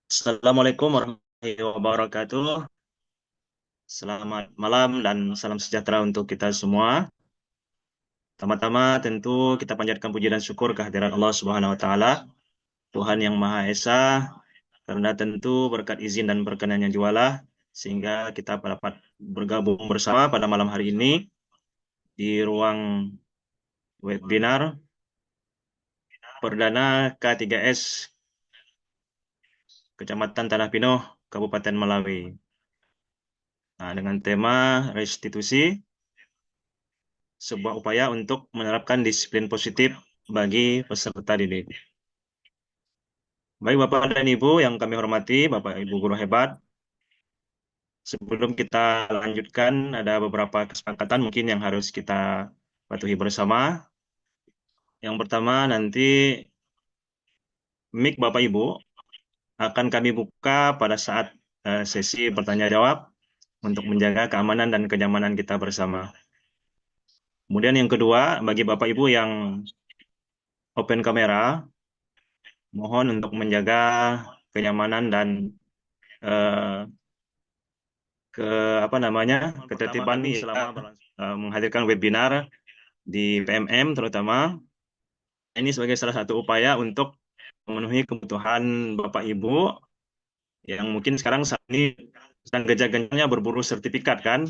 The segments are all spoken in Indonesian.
Assalamualaikum warahmatullahi wabarakatuh. Selamat malam dan salam sejahtera untuk kita semua. Pertama-tama tentu kita panjatkan puji dan syukur kehadirat Allah Subhanahu wa taala, Tuhan yang Maha Esa, karena tentu berkat izin dan berkenannya jualah sehingga kita dapat bergabung bersama pada malam hari ini di ruang webinar perdana K3S Kecamatan Tanah Pinoh, Kabupaten Melawi. Nah, dengan tema restitusi, sebuah upaya untuk menerapkan disiplin positif bagi peserta didik. Baik Bapak dan Ibu yang kami hormati, Bapak Ibu guru hebat, sebelum kita lanjutkan ada beberapa kesepakatan mungkin yang harus kita patuhi bersama. Yang pertama nanti mic Bapak Ibu akan kami buka pada saat sesi bertanya jawab untuk menjaga keamanan dan kenyamanan kita bersama. Kemudian yang kedua, bagi Bapak Ibu yang open kamera, mohon untuk menjaga kenyamanan dan eh, ke apa namanya ketertiban selama menghadirkan webinar di PMM terutama. Ini sebagai salah satu upaya untuk memenuhi kebutuhan Bapak Ibu yang mungkin sekarang saat ini sedang gencar-gencarnya berburu sertifikat kan,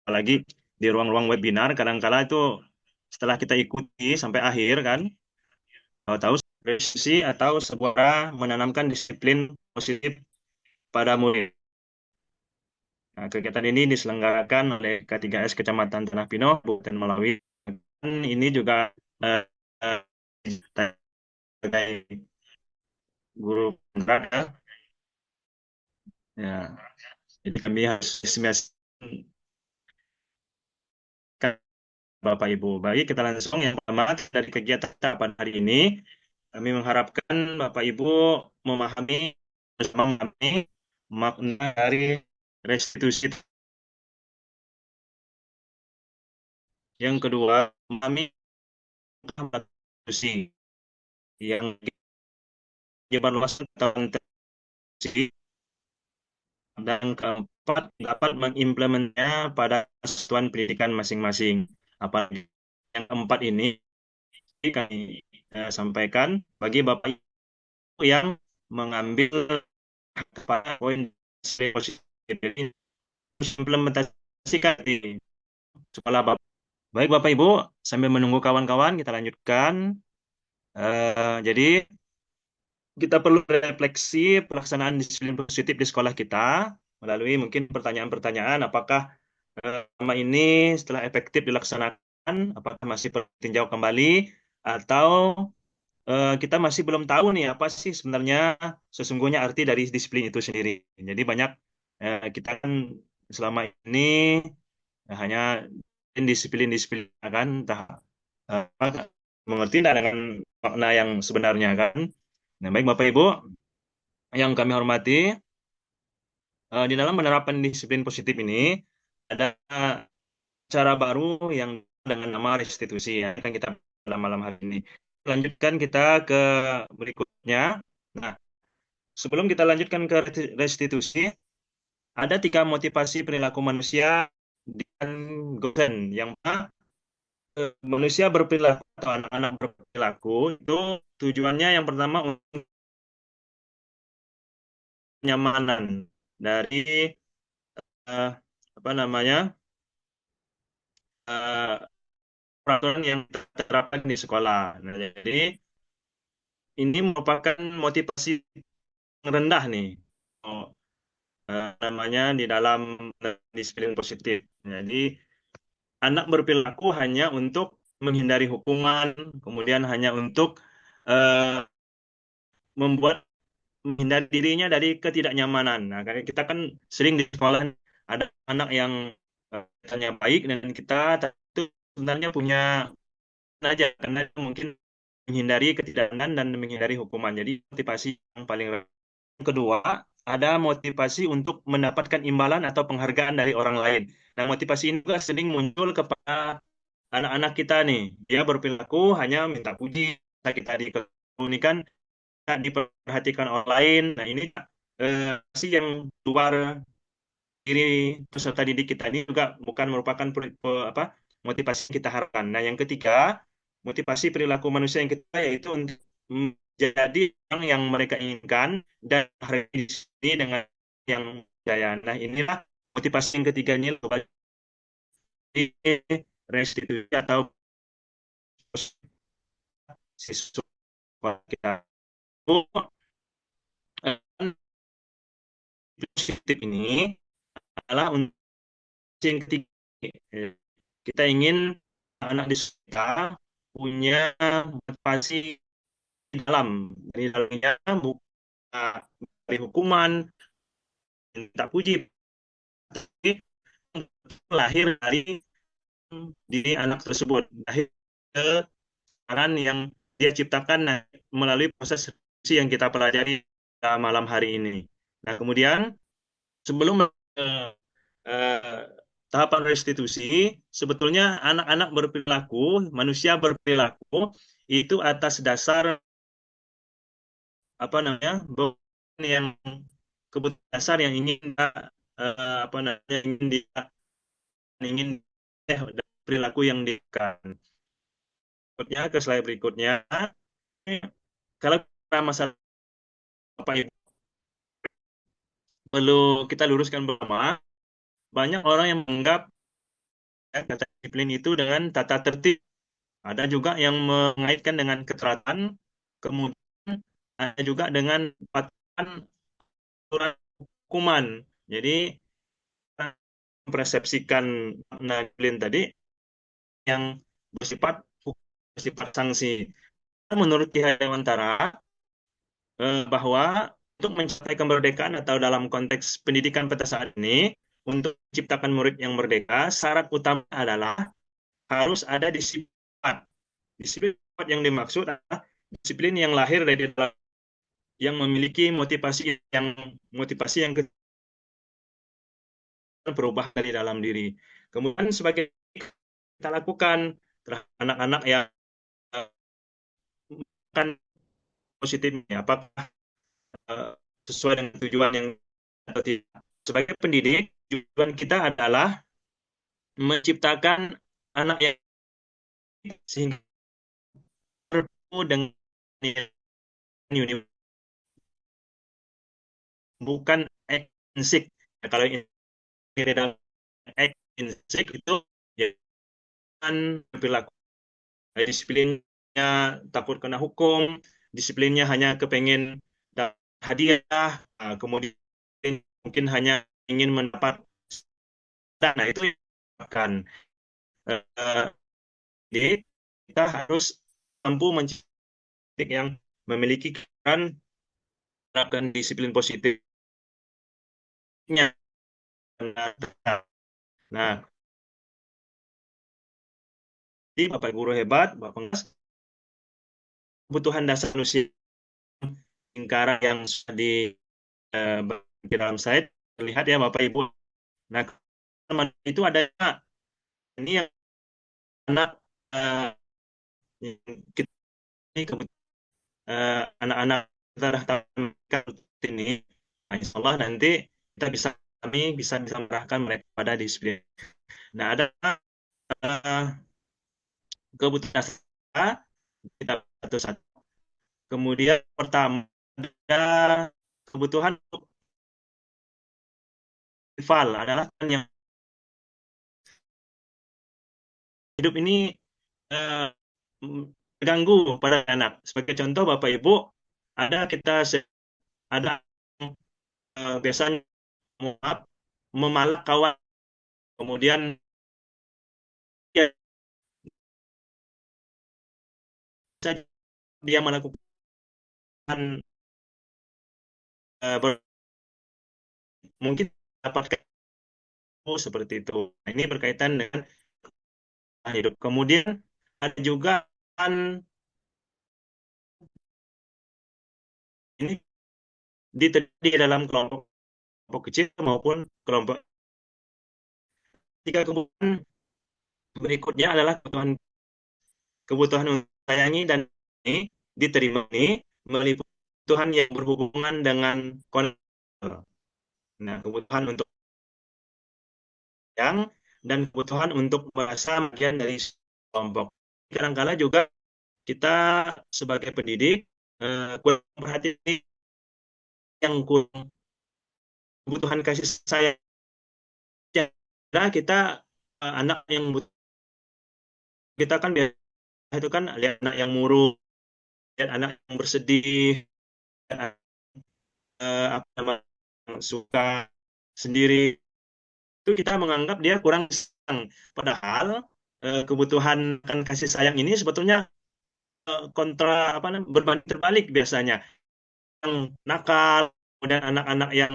apalagi di ruang-ruang webinar kadang-kala itu setelah kita ikuti sampai akhir kan, tahu-tahu revisi atau sebuah menanamkan disiplin positif pada murid. Nah, kegiatan ini diselenggarakan oleh K3S Kecamatan Tanah Pinoh, Kabupaten Melawi. Dan ini juga eh, eh, sebagai guru penggerak ya. Ya, jadi kami harus estimasikan Bapak Ibu. Baik, kita langsung yang pertama dari kegiatan kita pada hari ini. Kami mengharapkan Bapak Ibu memahami bersama kami makna dari restitusi. Yang kedua, memahami restitusi yang menyebar luas tentang restitusi. Dan keempat, dapat mengimplementasinya pada satuan pendidikan masing-masing. Apalagi yang keempat ini kami sampaikan bagi Bapak Ibu yang mengambil pada poin positif ini, implementasikan di sekolah Bapak. Baik Bapak Ibu, sambil menunggu kawan-kawan kita lanjutkan. Jadi kita perlu refleksi pelaksanaan disiplin positif di sekolah kita melalui mungkin pertanyaan-pertanyaan apakah selama ini setelah efektif dilaksanakan, apakah masih perlu tinjau kembali atau kita masih belum tahu nih apa sih sebenarnya sesungguhnya arti dari disiplin itu sendiri. Jadi banyak kita kan selama ini hanya disiplin-disiplin kan, entah mengerti tidak dengan makna yang sebenarnya kan. Nah, baik Bapak Ibu yang kami hormati, di dalam menerapkan disiplin positif ini ada cara baru yang dengan nama restitusi ya kan kita dalam malam hari ini. Lanjutkan kita ke berikutnya. Nah, sebelum kita lanjutkan ke restitusi, ada 3 motivasi perilaku manusia dan Gosen yang mana manusia berperilaku atau anak-anak berperilaku itu tujuannya yang pertama untuk kenyamanan dari eh, apa namanya eh, peraturan yang diterapkan di sekolah. Nah, jadi ini merupakan motivasi yang rendah nih, oh, namanya di dalam disiplin positif. Jadi anak berperilaku hanya untuk menghindari hukuman, kemudian hanya untuk eh, membuat menghindari dirinya dari ketidaknyamanan. Nah, kayak kita kan sering di sekolah ada anak yang misalnya baik dan kita itu sebenarnya punya aja karena itu mungkin menghindari ketidaknyamanan dan menghindari hukuman. Jadi motivasi yang paling kedua ada motivasi untuk mendapatkan imbalan atau penghargaan dari orang lain. Nah, motivasi ini juga sering muncul kepada anak-anak kita nih. Dia berperilaku hanya minta puji, kita dikomunikan tak diperhatikan orang lain. Nah, ini sih yang luar diri peserta didik kita ini juga bukan merupakan apa motivasi yang kita harapkan. Nah, yang ketiga, motivasi perilaku manusia yang ketiga yaitu untuk menjadi orang yang mereka inginkan dan hari ini di sini dengan yang jaya. Nah, inilah motivasi yang ketiga ini restitusi atau siswa kita. Positif ini adalah untuk yang ketiga. Kita ingin anak di kita punya motivasi dalam, dari dalamnya bukan dari hukuman, tak puji, tapi lahir dari diri anak tersebut, lahir ke peran yang dia ciptakan melalui proses refleksi yang kita pelajari malam hari ini. Nah, kemudian sebelum eh, tahapan restitusi, sebetulnya anak-anak berperilaku, manusia berperilaku itu atas dasar apa namanya yang kebutuhan dasar yang ingin apa namanya ingin perilaku yang dikan. Berikutnya ke slide berikutnya. Kalau masalah apa itu perlu kita luruskan bersama. Banyak orang yang menganggap kata disiplin itu dengan tata tertib. Ada juga yang mengaitkan dengan keteraturan. Kemudian ada juga dengan patuhan aturan hukuman. Jadi mempersepsikan makna disiplin tadi yang bersifat bersifat sanksi. Menurut Ki Hayawantara bahwa untuk mencapai kemerdekaan atau dalam konteks pendidikan pada saat ini, untuk menciptakan murid yang merdeka, syarat utama adalah harus ada disiplin. Disiplin yang dimaksud adalah disiplin yang lahir dari dalam, yang memiliki motivasi yang berubah dari dalam diri. Kemudian sebagai kita lakukan terhadap anak-anak yang kan positifnya, apakah sesuai dengan tujuan yang atau tidak. Sebagai pendidik, tujuan kita adalah menciptakan anak yang sehingga bertemu dengan bukan eksik. Ya, kalau ini dalam eksik itu ya kan perilaku disiplinnya takut kena hukum, disiplinnya hanya kepengen hadiah, kemudian mungkin hanya ingin mendapat dana itu akan jadi kita harus mampu menciptakan yang memiliki peran menerapkan disiplin positifnya. Nah, jadi Bapak Guru hebat, Bapak Pengas, kebutuhan dasar manusia lingkaran yang sudah di dalam slide terlihat ya Bapak Ibu. Nah, teman itu ada ini yang anak kita ini anak-anak kita daftarkan ini, nah, insya Allah nanti kami bisa mengarahkan mereka pada disiplin. Nah, ada kebutuhan dasar kita satu-satu. Kemudian pertama ada kebutuhan rival adalah yang hidup ini terganggu pada anak. Sebagai contoh Bapak Ibu, kita ada biasanya memalak kawan, kemudian ya, dia melakukan mungkin dapatkan seperti itu. Nah, ini berkaitan dengan hidup. Kemudian ada juga ini di dalam kelompok kecil maupun kelompok. Tiga kebutuhan berikutnya adalah kebutuhan sayangi dan ini diterima ini meliputi kebutuhan yang berhubungan dengan konten. Nah, kebutuhan untuk yang dan kebutuhan untuk merasa bagian dari kelompok. Kadang-kala juga kita sebagai pendidik kurang perhatian yang kurang kebutuhan kasih sayang. Nah, kita anak yang kita kan biasa itu kan lihat anak yang murung, lihat anak yang bersedih, lihat apa namanya yang suka sendiri, itu kita menganggap dia kurang sayang. Padahal kebutuhan kan kasih sayang ini sebetulnya kontra apa namanya berbanding terbalik biasanya. Yang nakal, kemudian anak-anak yang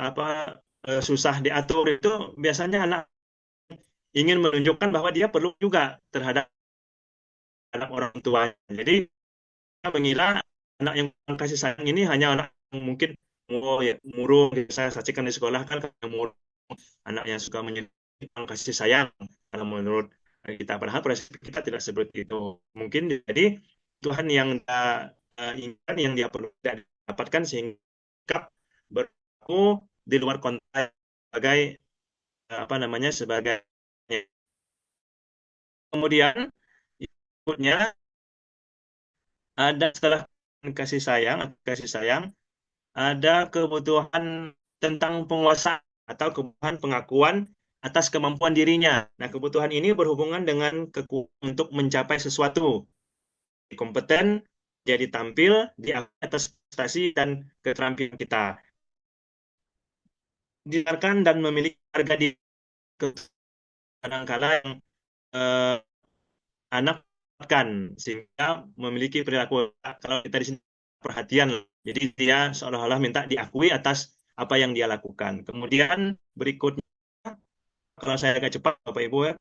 apa susah diatur itu biasanya anak ingin menunjukkan bahwa dia perlu juga terhadap anak orang tua. Jadi kita mengira anak yang kasih sayang ini hanya anak yang mungkin oh, ya, murung. Saya saksikan di sekolah kan yang murung, anak yang suka menyedihkan kasih sayang kalau menurut kita. Padahal prinsip kita tidak seperti itu. Mungkin jadi Tuhan yang dia inginkan, yang dia perlu dapatkan sehingga berlaku di luar konteks sebagai apa namanya sebagai kemudian berikutnya ada setelah kasih sayang ada kebutuhan tentang penguasaan atau kebutuhan pengakuan atas kemampuan dirinya. Nah, kebutuhan ini berhubungan dengan kekuatan untuk mencapai sesuatu. Kompeten, jadi tampil di atas prestasi dan keterampilan kita. Didengarkan dan memiliki harga diri kadang-kala yang eh, anak kan sehingga memiliki perilaku kalau kita di sini perhatian, jadi dia seolah-olah minta diakui atas apa yang dia lakukan. Kemudian berikutnya kalau saya agak cepat Bapak Ibu ya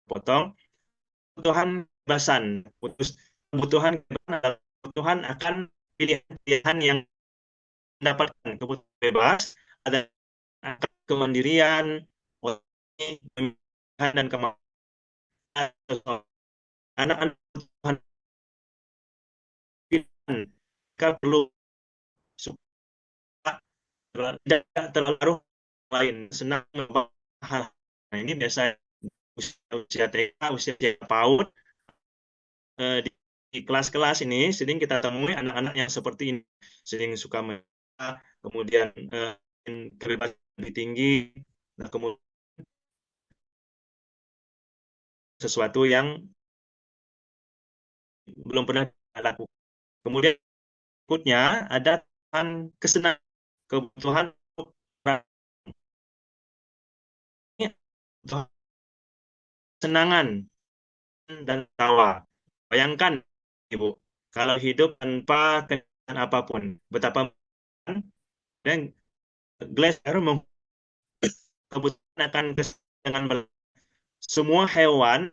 potong kebutuhan kebebasan kebutuhan adalah kebutuhan akan pilihan-pilihan yang mendapatkan kebutuhan bebas ada akan kemandirian dan kemampuan anak-anak kebutuhan pilihan mereka perlu suka tidak terlalu lain senang membawa hal. Nah, ini biasa usia TK, usia PAUD di kelas-kelas ini sering kita temui anak-anak yang seperti ini, sering suka kemudian kebebasan lebih tinggi, nah kemudian sesuatu yang belum pernah dilakukan. Kemudian berikutnya ada kesenangan, kebutuhan kesenangan dan tawa. Bayangkan, Ibu, kalau hidup tanpa kenyataan apapun, betapa dan Glaser kebutuhan akan kesenangan. Semua hewan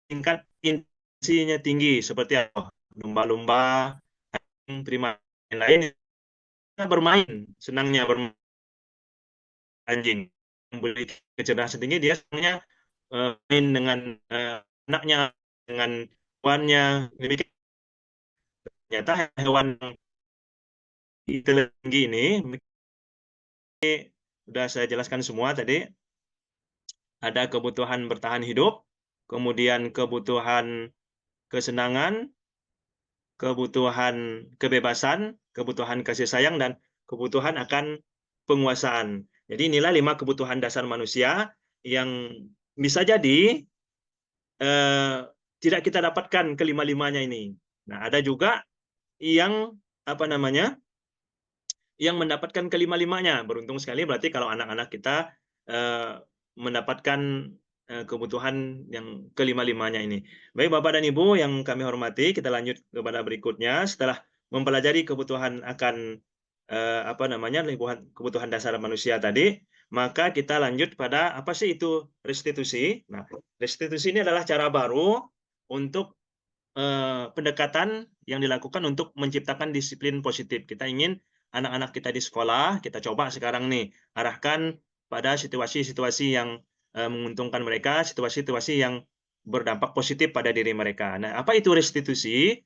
tingkat insinya tinggi seperti apa? Lumba-lumba, primata lain bermain, senangnya bermain anjing. Memiliki kecerdasan tinggi, dia senangnya main dengan anaknya, dengan kawannya. Demikian ternyata hewan tinggi ini sudah saya jelaskan semua tadi. Ada kebutuhan bertahan hidup, kemudian kebutuhan kesenangan, kebutuhan kebebasan, kebutuhan kasih sayang, dan kebutuhan akan penguasaan. Jadi inilah 5 kebutuhan dasar manusia yang bisa jadi tidak kita dapatkan kelima-limanya ini. Nah, ada juga yang apa namanya yang mendapatkan kelima-limanya. Beruntung sekali berarti kalau anak-anak kita mendapatkan kebutuhan yang kelima-limanya ini. Baik Bapak dan Ibu yang kami hormati, kita lanjut kepada berikutnya. Setelah mempelajari kebutuhan akan apa namanya kebutuhan dasar manusia tadi, maka kita lanjut pada apa sih itu restitusi. Nah, restitusi ini adalah cara baru untuk pendekatan yang dilakukan untuk menciptakan disiplin positif. Kita ingin anak-anak kita di sekolah, kita coba sekarang nih, arahkan pada situasi-situasi yang menguntungkan mereka, situasi-situasi yang berdampak positif pada diri mereka. Nah, apa itu restitusi?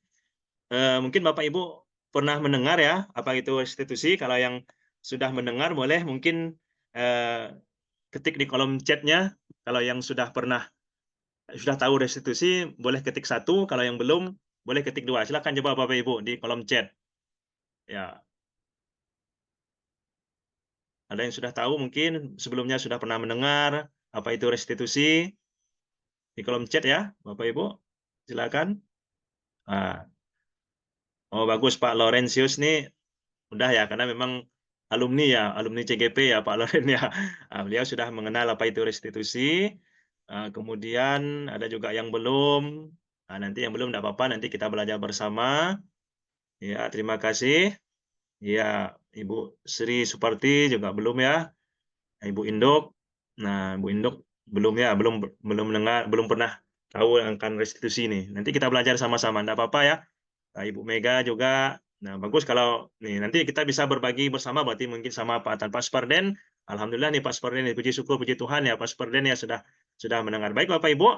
Mungkin Bapak Ibu pernah mendengar ya, apa itu restitusi. Kalau yang sudah mendengar boleh mungkin ketik di kolom chatnya. Kalau yang sudah tahu restitusi boleh ketik 1, kalau yang belum boleh ketik 2. Silakan coba Bapak Ibu di kolom chat. Ya, ada yang sudah tahu mungkin sebelumnya sudah pernah mendengar apa itu restitusi di kolom chat ya, Bapak Ibu. Silakan. Ah, oh bagus Pak Laurentius nih udah ya, karena memang alumni ya, alumni CGP ya Pak Loren ya. Beliau sudah mengenal apa itu restitusi. Kemudian ada juga yang belum. Nanti yang belum tidak apa-apa, nanti kita belajar bersama. Ya, terima kasih. Ya, Ibu Sri Suparti juga belum ya. Ibu Induk. Nah, Ibu Induk belum ya, belum mendengar, belum pernah tahu akan restitusi ini. Nanti kita belajar sama-sama, tidak apa-apa ya. Ibu Mega juga. Nah, bagus kalau nih nanti kita bisa berbagi bersama, berarti mungkin sama Pak Sparden. Alhamdulillah nih Pak Sparden, puji syukur, puji Tuhan ya Pak Sparden ya sudah mendengar. Baik Bapak Ibu,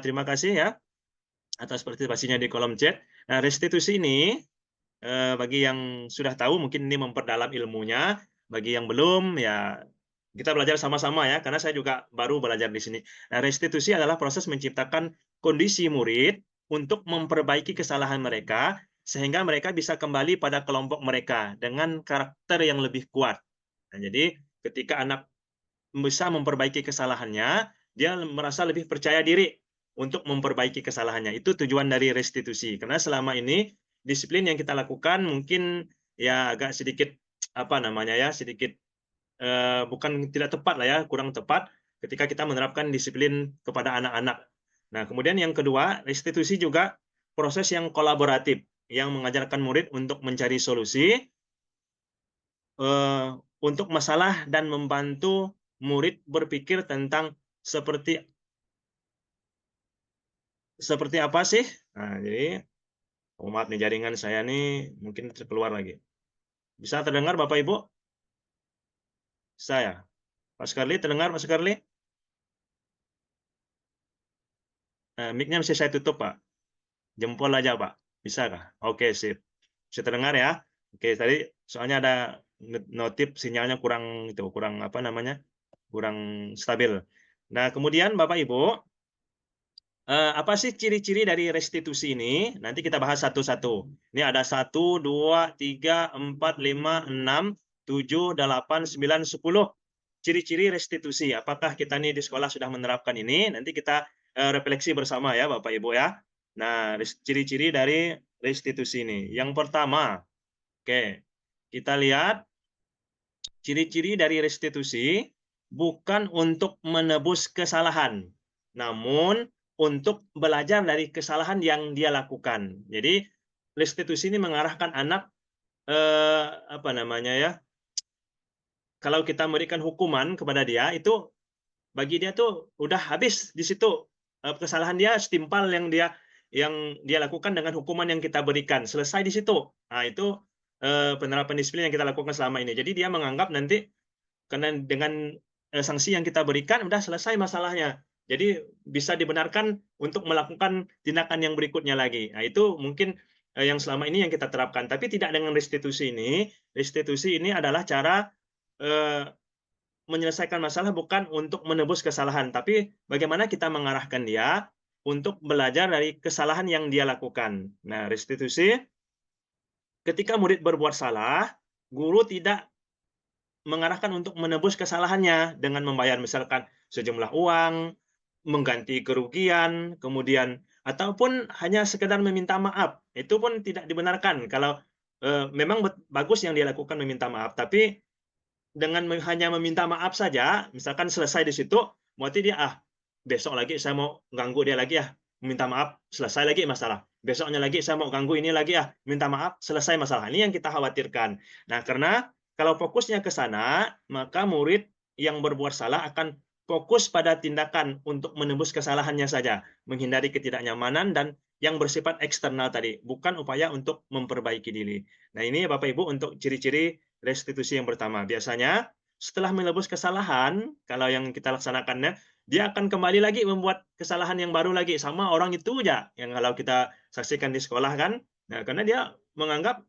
terima kasih ya atas partisipasinya di kolom chat. Nah, restitusi ini bagi yang sudah tahu mungkin ini memperdalam ilmunya, bagi yang belum ya kita belajar sama-sama ya, karena saya juga baru belajar di sini. Nah, restitusi adalah proses menciptakan kondisi murid untuk memperbaiki kesalahan mereka sehingga mereka bisa kembali pada kelompok mereka dengan karakter yang lebih kuat. Nah, jadi ketika anak bisa memperbaiki kesalahannya, dia merasa lebih percaya diri untuk memperbaiki kesalahannya. Itu tujuan dari restitusi. Karena selama ini disiplin yang kita lakukan mungkin ya agak sedikit apa namanya ya, sedikit bukan tidak tepat lah ya, kurang tepat ketika kita menerapkan disiplin kepada anak-anak. Nah, kemudian yang kedua, restitusi juga proses yang kolaboratif yang mengajarkan murid untuk mencari solusi untuk masalah dan membantu murid berpikir tentang seperti seperti apa sih? Nah, jadi oh maaf nih jaringan saya nih mungkin keluar lagi. Bisa terdengar Bapak Ibu? Saya. Pak Skarli terdengar Pak Skarli? Mic-nya masih saya tutup, Pak. Jempol aja, Pak. Bisa kah? Oke, sip. Bisa terdengar ya? Oke, tadi soalnya ada notif sinyalnya kurang itu, kurang apa namanya? Kurang stabil. Nah, kemudian Bapak Ibu, apa sih ciri-ciri dari restitusi ini? Nanti kita bahas satu-satu. Ini ada 1, 2, 3, 4, 5, 6, 7, 8, 9, 10 ciri-ciri restitusi. Apakah kita nih di sekolah sudah menerapkan ini? Nanti kita refleksi bersama ya Bapak Ibu ya. Nah, ciri-ciri dari restitusi ini. Yang pertama, oke, kita lihat ciri-ciri dari restitusi bukan untuk menebus kesalahan, namun untuk belajar dari kesalahan yang dia lakukan. Jadi restitusi ini mengarahkan anak apa namanya ya? Kalau kita memberikan hukuman kepada dia itu bagi dia tuh udah habis di situ kesalahan dia setimpal yang dia lakukan dengan hukuman yang kita berikan selesai di situ. Nah itu penerapan disiplin yang kita lakukan selama ini. Jadi dia menganggap nanti karena dengan sanksi yang kita berikan udah selesai masalahnya. Jadi bisa dibenarkan untuk melakukan tindakan yang berikutnya lagi. Nah, itu mungkin yang selama ini yang kita terapkan. Tapi tidak dengan restitusi ini. Restitusi ini adalah cara eh, menyelesaikan masalah bukan untuk menebus kesalahan, tapi bagaimana kita mengarahkan dia untuk belajar dari kesalahan yang dia lakukan. Nah, restitusi ketika murid berbuat salah, guru tidak mengarahkan untuk menebus kesalahannya dengan membayar misalkan sejumlah uang, mengganti kerugian, kemudian ataupun hanya sekedar meminta maaf. Itu pun tidak dibenarkan kalau memang bagus yang dia lakukan meminta maaf, tapi dengan hanya meminta maaf saja, misalkan selesai di situ, berarti dia besok lagi saya mau ganggu dia lagi ya, minta maaf, selesai lagi masalah. Besoknya lagi saya mau ganggu ini lagi ya, minta maaf, selesai masalah. Ini yang kita khawatirkan. Nah, karena kalau fokusnya ke sana, maka murid yang berbuat salah akan fokus pada tindakan untuk menembus kesalahannya saja, menghindari ketidaknyamanan dan yang bersifat eksternal tadi, bukan upaya untuk memperbaiki diri. Nah, ini Bapak Ibu untuk ciri-ciri restitusi yang pertama. Biasanya setelah menebus kesalahan, kalau yang kita laksanakannya, dia akan kembali lagi membuat kesalahan yang baru lagi sama orang itu aja. Yang kalau kita saksikan di sekolah kan, Nah, karena dia menganggap,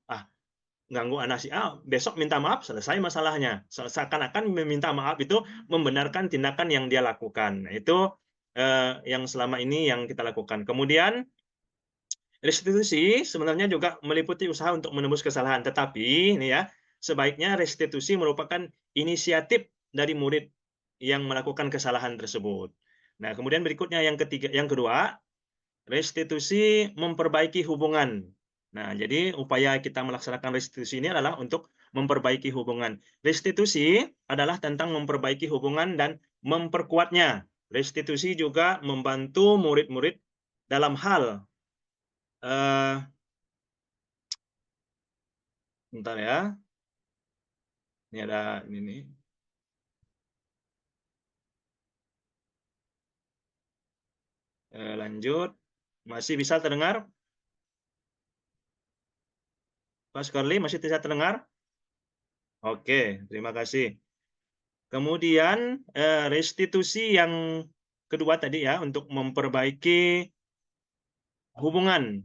ganggu anak si A, besok minta maaf, selesai masalahnya. Seakan-akan meminta maaf itu membenarkan tindakan yang dia lakukan. Nah, itu yang selama ini yang kita lakukan. Kemudian restitusi sebenarnya juga meliputi usaha untuk menembus kesalahan, tetapi ini ya, sebaiknya restitusi merupakan inisiatif dari murid yang melakukan kesalahan tersebut. Nah, kemudian berikutnya yang kedua, restitusi memperbaiki hubungan. Nah, jadi upaya kita melaksanakan restitusi ini adalah untuk memperbaiki hubungan. Restitusi adalah tentang memperbaiki hubungan dan memperkuatnya. Restitusi juga membantu murid-murid dalam hal eh, bentar ya, ini ada ini nih. Lanjut, masih bisa terdengar? Pak Skorli masih bisa terdengar? Oke, terima kasih. Kemudian restitusi yang kedua tadi ya, untuk memperbaiki hubungan.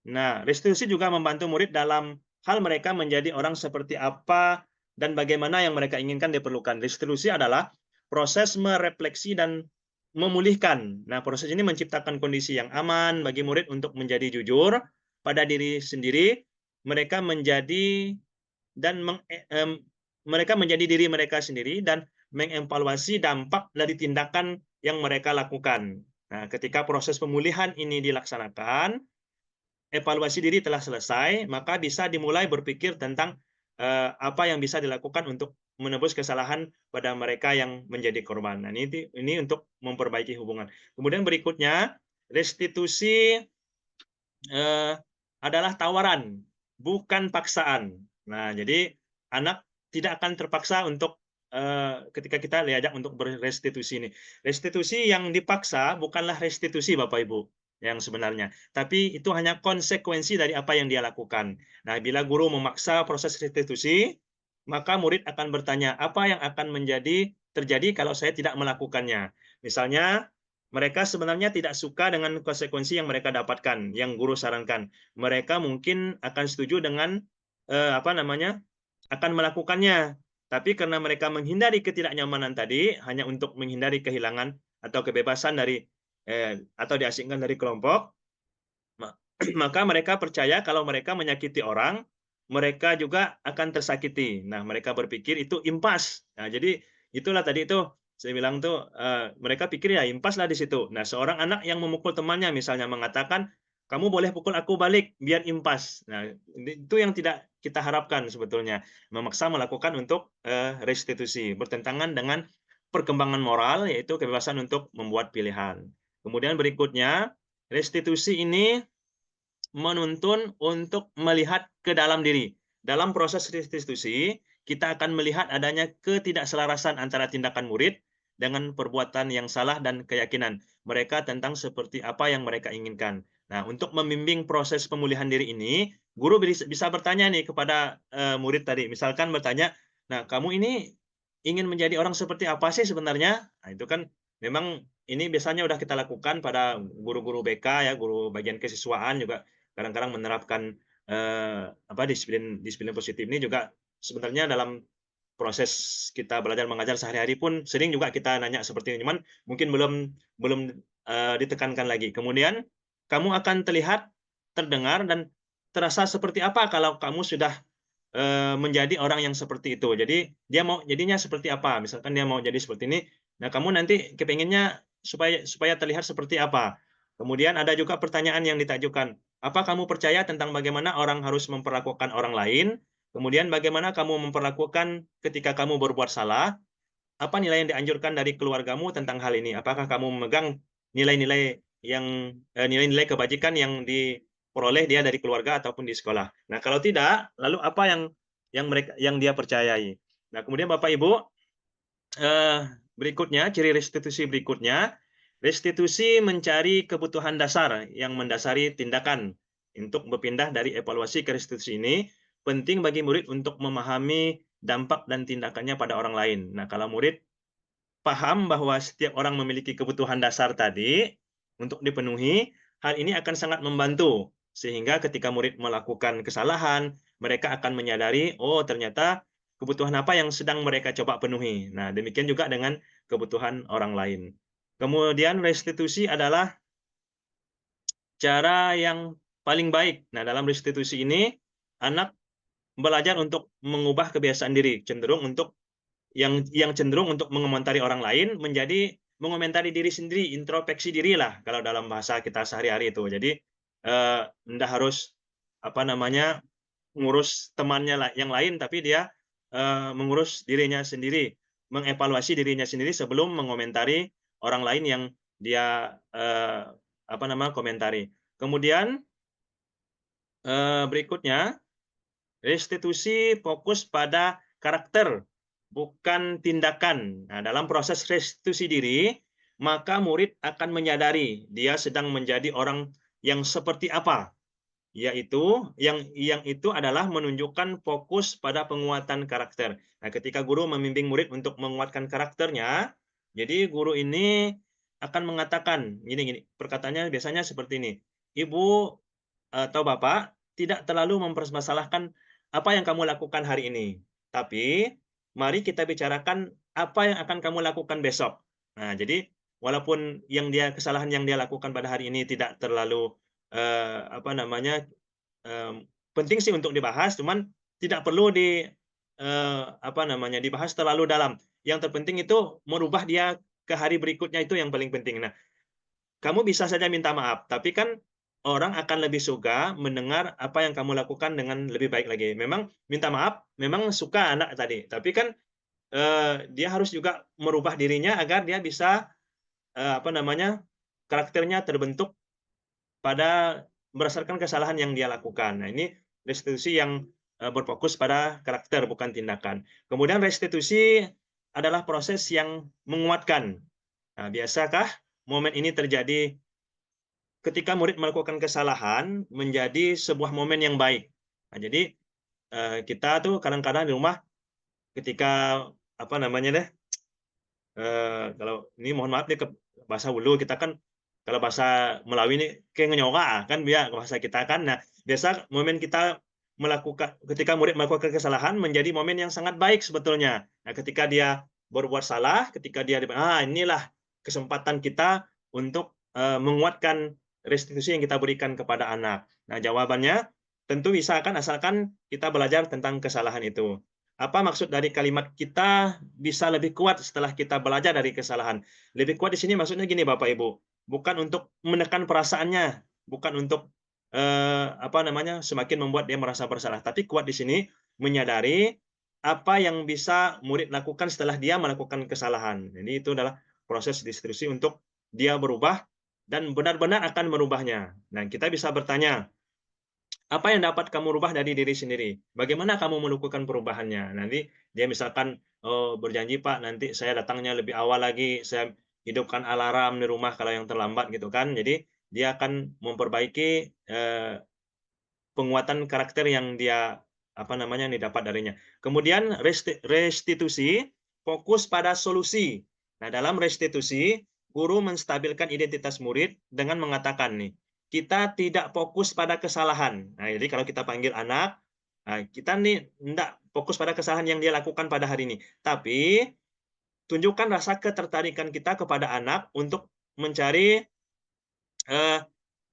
Nah, restitusi juga membantu murid dalam hal mereka menjadi orang seperti apa dan bagaimana yang mereka inginkan diperlukan. Restitusi adalah proses merefleksi dan memulihkan. Nah, proses ini menciptakan kondisi yang aman bagi murid untuk menjadi jujur pada diri sendiri. Mereka menjadi dan mereka menjadi diri mereka sendiri dan mengevaluasi dampak dari tindakan yang mereka lakukan. Nah, ketika proses pemulihan ini dilaksanakan, evaluasi diri telah selesai, maka bisa dimulai berpikir tentang apa yang bisa dilakukan untuk menebus kesalahan pada mereka yang menjadi korban. Nah, ini untuk memperbaiki hubungan. Kemudian berikutnya, restitusi adalah tawaran, bukan paksaan. Nah, jadi anak tidak akan terpaksa untuk ketika kita diajak untuk berestitusi ini. Restitusi yang dipaksa bukanlah restitusi, Bapak Ibu, yang sebenarnya, tapi itu hanya konsekuensi dari apa yang dia lakukan. Nah, bila guru memaksa proses restitusi, maka murid akan bertanya, apa yang akan terjadi kalau saya tidak melakukannya? Misalnya, mereka sebenarnya tidak suka dengan konsekuensi yang mereka dapatkan, yang guru sarankan. Mereka mungkin akan setuju dengan akan melakukannya. Tapi karena mereka menghindari ketidaknyamanan tadi, hanya untuk menghindari kehilangan atau kebebasan dari atau diasingkan dari kelompok, maka mereka percaya kalau mereka menyakiti orang, mereka juga akan tersakiti. Nah, mereka berpikir itu impas. Nah, jadi itulah tadi itu saya bilang tuh mereka pikir ya impas lah di situ. Nah, seorang anak yang memukul temannya misalnya mengatakan, kamu boleh pukul aku balik biar impas. Nah, itu yang tidak kita harapkan sebetulnya. Memaksa melakukan untuk restitusi, bertentangan dengan perkembangan moral, yaitu kebebasan untuk membuat pilihan. Kemudian berikutnya, restitusi ini menuntun untuk melihat ke dalam diri. Dalam proses restitusi, kita akan melihat adanya ketidakselarasan antara tindakan murid dengan perbuatan yang salah dan keyakinan mereka tentang seperti apa yang mereka inginkan. Nah, untuk membimbing proses pemulihan diri ini, guru bisa bertanya nih kepada murid tadi. Misalkan bertanya, nah kamu ini ingin menjadi orang seperti apa sih sebenarnya? Nah, itu kan memang ini biasanya udah kita lakukan pada guru-guru BK ya, guru bagian kesiswaan juga kadang-kadang menerapkan disiplin disiplin positif ini juga sebenarnya dalam proses kita belajar mengajar sehari-hari pun sering juga kita nanya seperti ini, cuman mungkin belum belum ditekankan lagi. Kemudian kamu akan terlihat, terdengar, dan terasa seperti apa kalau kamu sudah menjadi orang yang seperti itu. Jadi dia mau jadinya seperti apa? Misalkan dia mau jadi seperti ini, nah kamu nanti kepengennya supaya supaya terlihat seperti apa? Kemudian ada juga pertanyaan yang ditajukan, apa kamu percaya tentang bagaimana orang harus memperlakukan orang lain? Kemudian bagaimana kamu memperlakukan ketika kamu berbuat salah? Apa nilai yang dianjurkan dari keluargamu tentang hal ini? Apakah kamu memegang nilai-nilai nilai-nilai kebajikan yang diperoleh dia dari keluarga ataupun di sekolah? Nah, kalau tidak, lalu apa yang dia percayai? Nah, kemudian Bapak Ibu, berikutnya ciri restitusi berikutnya, restitusi mencari kebutuhan dasar yang mendasari tindakan. Untuk berpindah dari evaluasi ke restitusi ini, penting bagi murid untuk memahami dampak dan tindakannya pada orang lain. Nah, kalau murid paham bahwa setiap orang memiliki kebutuhan dasar tadi untuk dipenuhi, hal ini akan sangat membantu Sehingga ketika murid melakukan kesalahan, mereka akan menyadari, oh ternyata kebutuhan apa yang sedang mereka coba penuhi. Nah, demikian juga dengan kebutuhan orang lain. Kemudian restitusi adalah cara yang paling baik. Nah, dalam restitusi ini, anak belajar untuk mengubah kebiasaan diri, cenderung untuk yang cenderung untuk mengomentari orang lain menjadi mengomentari diri sendiri, introspeksi diri lah kalau dalam bahasa kita sehari-hari itu. Jadi ndak harus apa namanya ngurus temannya yang lain, tapi dia mengurus dirinya sendiri, mengevaluasi dirinya sendiri sebelum mengomentari orang lain yang dia apa nama komentari. Kemudian berikutnya restitusi fokus pada karakter, bukan tindakan. Nah, dalam proses restitusi diri, maka murid akan menyadari dia sedang menjadi orang yang seperti apa, yaitu yang itu adalah menunjukkan fokus pada penguatan karakter. Nah, ketika guru membimbing murid untuk menguatkan karakternya, jadi guru ini akan mengatakan gini, perkataannya biasanya seperti ini. Ibu atau Bapak tidak terlalu mempermasalahkan apa yang kamu lakukan hari ini. Tapi mari kita bicarakan apa yang akan kamu lakukan besok. Nah, jadi walaupun kesalahan yang dia lakukan pada hari ini tidak terlalu apa namanya penting sih untuk dibahas, cuman tidak perlu apa namanya dibahas terlalu dalam. Yang terpenting itu merubah dia ke hari berikutnya itu yang paling penting. Nah, kamu bisa saja minta maaf, tapi kan orang akan lebih suka mendengar apa yang kamu lakukan dengan lebih baik lagi. Memang minta maaf, memang suka anak tadi, tapi kan dia harus juga merubah dirinya agar dia bisa apa namanya karakternya terbentuk pada berdasarkan kesalahan yang dia lakukan. Nah, ini restitusi yang berfokus pada karakter bukan tindakan. Kemudian restitusi adalah proses yang menguatkan. Nah, biasakah momen ini terjadi ketika murid melakukan kesalahan menjadi sebuah momen yang baik. Nah, jadi kita tuh kadang-kadang di rumah ketika apa namanya deh, kalau ini mohon maaf nih ke bahasa Hulu kita kan kalau bahasa Melawi ini kayak ngenyoga kan dia bahasa kita kan. Nah, biasa momen kita ketika murid melakukan kesalahan menjadi momen yang sangat baik sebetulnya. Nah, ketika dia berbuat salah, ketika dia inilah kesempatan kita untuk menguatkan restitusi yang kita berikan kepada anak. Nah, jawabannya tentu bisa kan asalkan kita belajar tentang kesalahan itu. Apa maksud dari kalimat kita bisa lebih kuat setelah kita belajar dari kesalahan? Lebih kuat di sini maksudnya gini Bapak Ibu, bukan untuk menekan perasaannya, bukan untuk apa namanya semakin membuat dia merasa bersalah, tapi kuat di sini menyadari apa yang bisa murid lakukan setelah dia melakukan kesalahan. Jadi itu adalah proses restitusi untuk dia berubah dan benar-benar akan merubahnya. Nah, kita bisa bertanya, apa yang dapat kamu rubah dari diri sendiri? Bagaimana kamu melakukan perubahannya? Nanti dia misalkan, oh, berjanji, "Pak, nanti saya datangnya lebih awal lagi, saya hidupkan alarm di rumah kalau yang terlambat," gitu kan. Jadi dia akan memperbaiki, penguatan karakter yang dia apa namanya, yang didapat darinya. Kemudian restitusi fokus pada solusi. Nah, dalam restitusi, guru menstabilkan identitas murid dengan mengatakan nih, kita tidak fokus pada kesalahan. Nah, jadi kalau kita panggil anak, nah, kita nih enggak fokus pada kesalahan yang dia lakukan pada hari ini, tapi tunjukkan rasa ketertarikan kita kepada anak untuk mencari eh,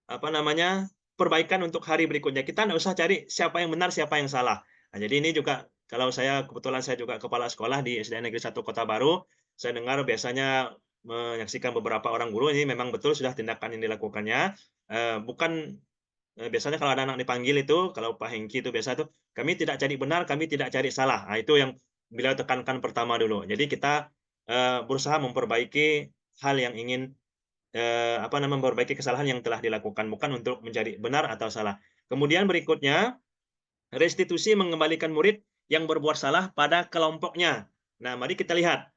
apa namanya, perbaikan untuk hari berikutnya. Kita nggak usah cari siapa yang benar, siapa yang salah. Nah, jadi ini juga kalau kebetulan saya juga kepala sekolah di SDN Negeri 1 Kota Baru, saya dengar biasanya menyaksikan beberapa orang guru ini memang betul sudah tindakan yang dilakukannya, bukan biasanya kalau ada anak dipanggil itu, kalau Pak Hengki itu biasa tuh, "Kami tidak cari benar, kami tidak cari salah." Nah, itu yang beliau tekankan pertama dulu. Jadi kita, berusaha memperbaiki hal yang ingin apa namanya, memperbaiki kesalahan yang telah dilakukan, bukan untuk mencari benar atau salah. Kemudian berikutnya, restitusi mengembalikan murid yang berbuat salah pada kelompoknya. Nah, mari kita lihat.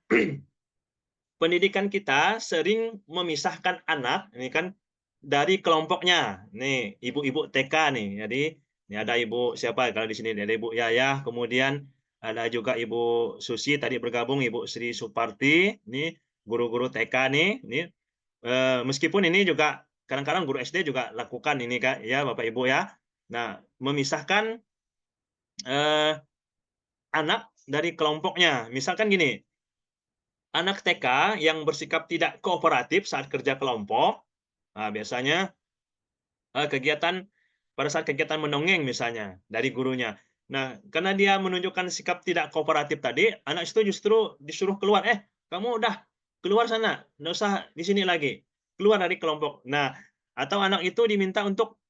Pendidikan kita sering memisahkan anak, ini kan, dari kelompoknya. Nih, ibu-ibu TK nih. Jadi, ini ada Ibu siapa kalau di sini, ada Ibu Yayah, kemudian ada juga Ibu Susi tadi bergabung, Ibu Sri Suparti, ini guru-guru TK nih, ini meskipun ini juga kadang-kadang guru SD juga lakukan ini Kak, ya Bapak Ibu ya. Nah, memisahkan anak dari kelompoknya. Misalkan gini, anak TK yang bersikap tidak kooperatif saat kerja kelompok, nah, biasanya kegiatan pada saat kegiatan mendongeng misalnya dari gurunya. Nah, karena dia menunjukkan sikap tidak kooperatif tadi, anak itu justru disuruh keluar, kamu udah keluar sana, nggak usah di sini lagi, keluar dari kelompok." Nah, atau anak itu diminta untuk,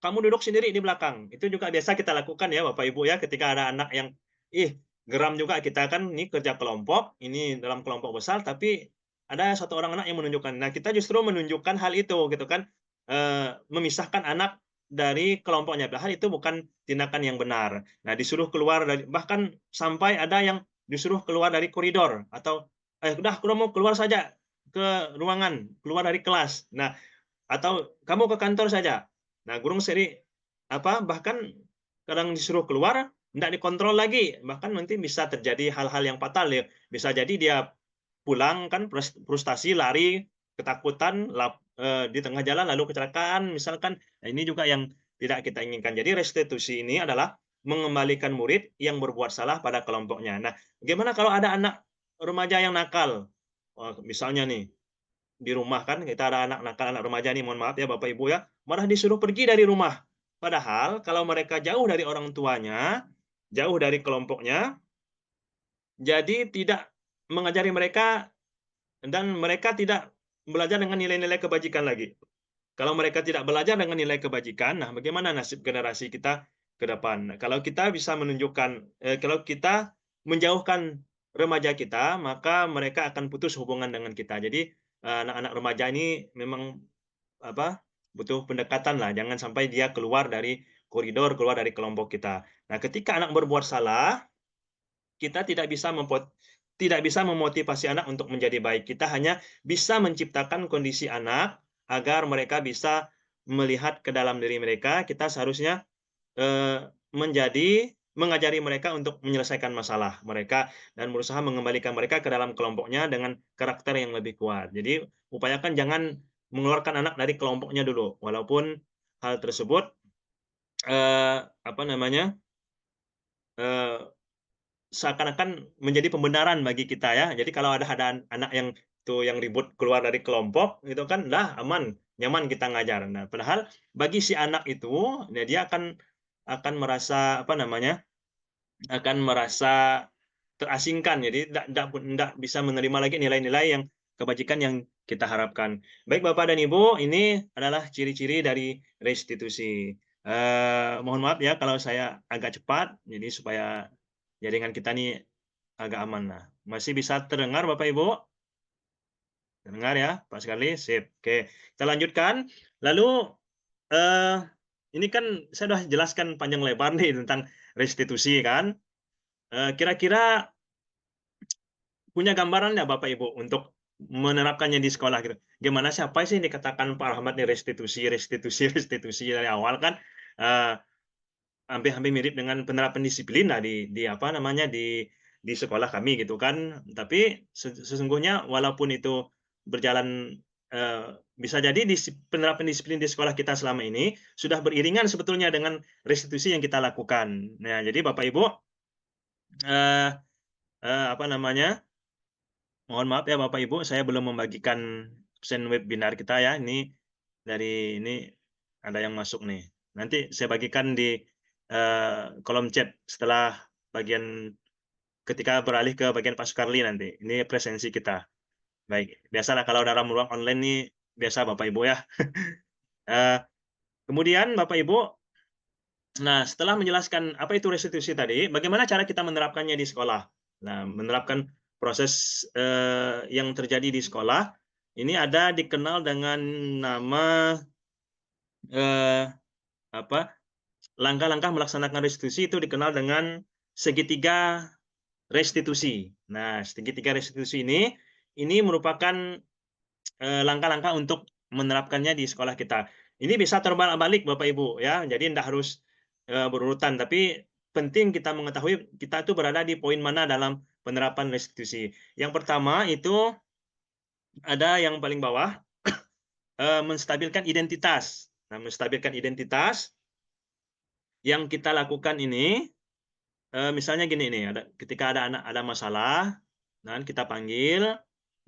"Kamu duduk sendiri di belakang." Itu juga biasa kita lakukan ya Bapak Ibu ya, ketika ada anak yang, geram juga kita kan ini kerja kelompok, ini dalam kelompok besar, tapi ada satu orang anak yang menunjukkan. Nah, kita justru menunjukkan hal itu gitu kan, memisahkan anak dari kelompoknya, padahal itu bukan tindakan yang benar. Nah, disuruh keluar dari bahkan sampai ada yang disuruh keluar dari koridor atau, udah kamu keluar saja ke ruangan, keluar dari kelas." Nah, atau, "Kamu ke kantor saja." Nah, guru sendiri bahkan kadang disuruh keluar, nggak dikontrol lagi, bahkan nanti bisa terjadi hal-hal yang fatal ya. Bisa jadi dia pulang kan frustasi, lari, ketakutan, di tengah jalan lalu kecelakaan misalkan. Nah, ini juga yang tidak kita inginkan. Jadi restitusi ini adalah mengembalikan murid yang berbuat salah pada kelompoknya. Nah, bagaimana kalau ada anak remaja yang nakal? Misalnya nih, di rumah kan kita ada anak nakal, anak remaja nih, mohon maaf ya Bapak Ibu ya, malah disuruh pergi dari rumah. Padahal kalau mereka jauh dari orang tuanya, jauh dari kelompoknya, jadi tidak mengajari mereka dan mereka tidak belajar dengan nilai-nilai kebajikan lagi. Kalau mereka tidak belajar dengan nilai kebajikan, nah bagaimana nasib generasi kita ke depan? Nah, kalau kita bisa menunjukkan, kalau kita menjauhkan remaja kita, maka mereka akan putus hubungan dengan kita. Jadi, anak-anak remaja ini memang butuh pendekatan lah, jangan sampai dia keluar dari koridor, keluar dari kelompok kita. Nah, ketika anak berbuat salah, kita tidak bisa memotivasi anak untuk menjadi baik. Kita hanya bisa menciptakan kondisi anak agar mereka bisa melihat ke dalam diri mereka. Kita seharusnya mengajari mereka untuk menyelesaikan masalah mereka dan berusaha mengembalikan mereka ke dalam kelompoknya dengan karakter yang lebih kuat. Jadi upayakan jangan mengeluarkan anak dari kelompoknya dulu, walaupun hal tersebut, apa namanya, eee seakan-akan menjadi pembenaran bagi kita ya. Jadi kalau ada anak yang yang ribut keluar dari kelompok itu kan lah aman, nyaman kita ngajar. Nah, padahal bagi si anak itu, ya dia akan merasa akan merasa terasingkan. Jadi ndak bisa menerima lagi nilai-nilai yang kebajikan yang kita harapkan. Baik Bapak dan Ibu, ini adalah ciri-ciri dari restitusi. Mohon maaf ya kalau saya agak cepat, jadi supaya jaringan kita nih agak aman. Nah, masih bisa terdengar Bapak Ibu? Terdengar ya? Pas sekali, sip. Oke, kita lanjutkan. Lalu, eee, ini kan saya sudah jelaskan panjang lebar nih tentang restitusi kan. Kira-kira punya gambaran nggak Bapak Ibu untuk menerapkannya di sekolah gitu? Gimana sih, apa sih yang dikatakan Pak Rahmat nih restitusi restitusi restitusi dari awal kan, eee, hampir-hampir mirip dengan penerapan disiplin lah di apa namanya, di sekolah kami gitu kan. Tapi sesungguhnya walaupun itu berjalan, bisa jadi penerapan disiplin di sekolah kita selama ini sudah beriringan sebetulnya dengan restitusi yang kita lakukan. Nah, jadi Bapak Ibu, eee apa namanya, mohon maaf ya Bapak Ibu, saya belum membagikan absen webinar kita ya. Ini ada yang masuk nih. Nanti saya bagikan di kolom chat setelah bagian ketika beralih ke bagian Pak Sukarli nanti. Ini presensi kita. Baik, biasalah kalau dalam ruang online nih biasa Bapak Ibu ya. Eee, kemudian Bapak Ibu, nah setelah menjelaskan apa itu restitusi tadi, bagaimana cara kita menerapkannya di sekolah? Nah, menerapkan proses, yang terjadi di sekolah, ini ada dikenal dengan nama, eee, apa, langkah-langkah melaksanakan restitusi itu dikenal dengan segitiga restitusi. Nah, segitiga restitusi ini merupakan, langkah-langkah untuk menerapkannya di sekolah kita. Ini bisa terbalik-balik Bapak Ibu ya, jadi ndak harus, berurutan, tapi penting kita mengetahui kita itu berada di poin mana dalam penerapan restitusi. Yang pertama itu ada yang paling bawah, menstabilkan identitas. Nah, menstabilkan identitas yang kita lakukan ini, misalnya gini nih, ketika ada anak ada masalah, dan kita panggil,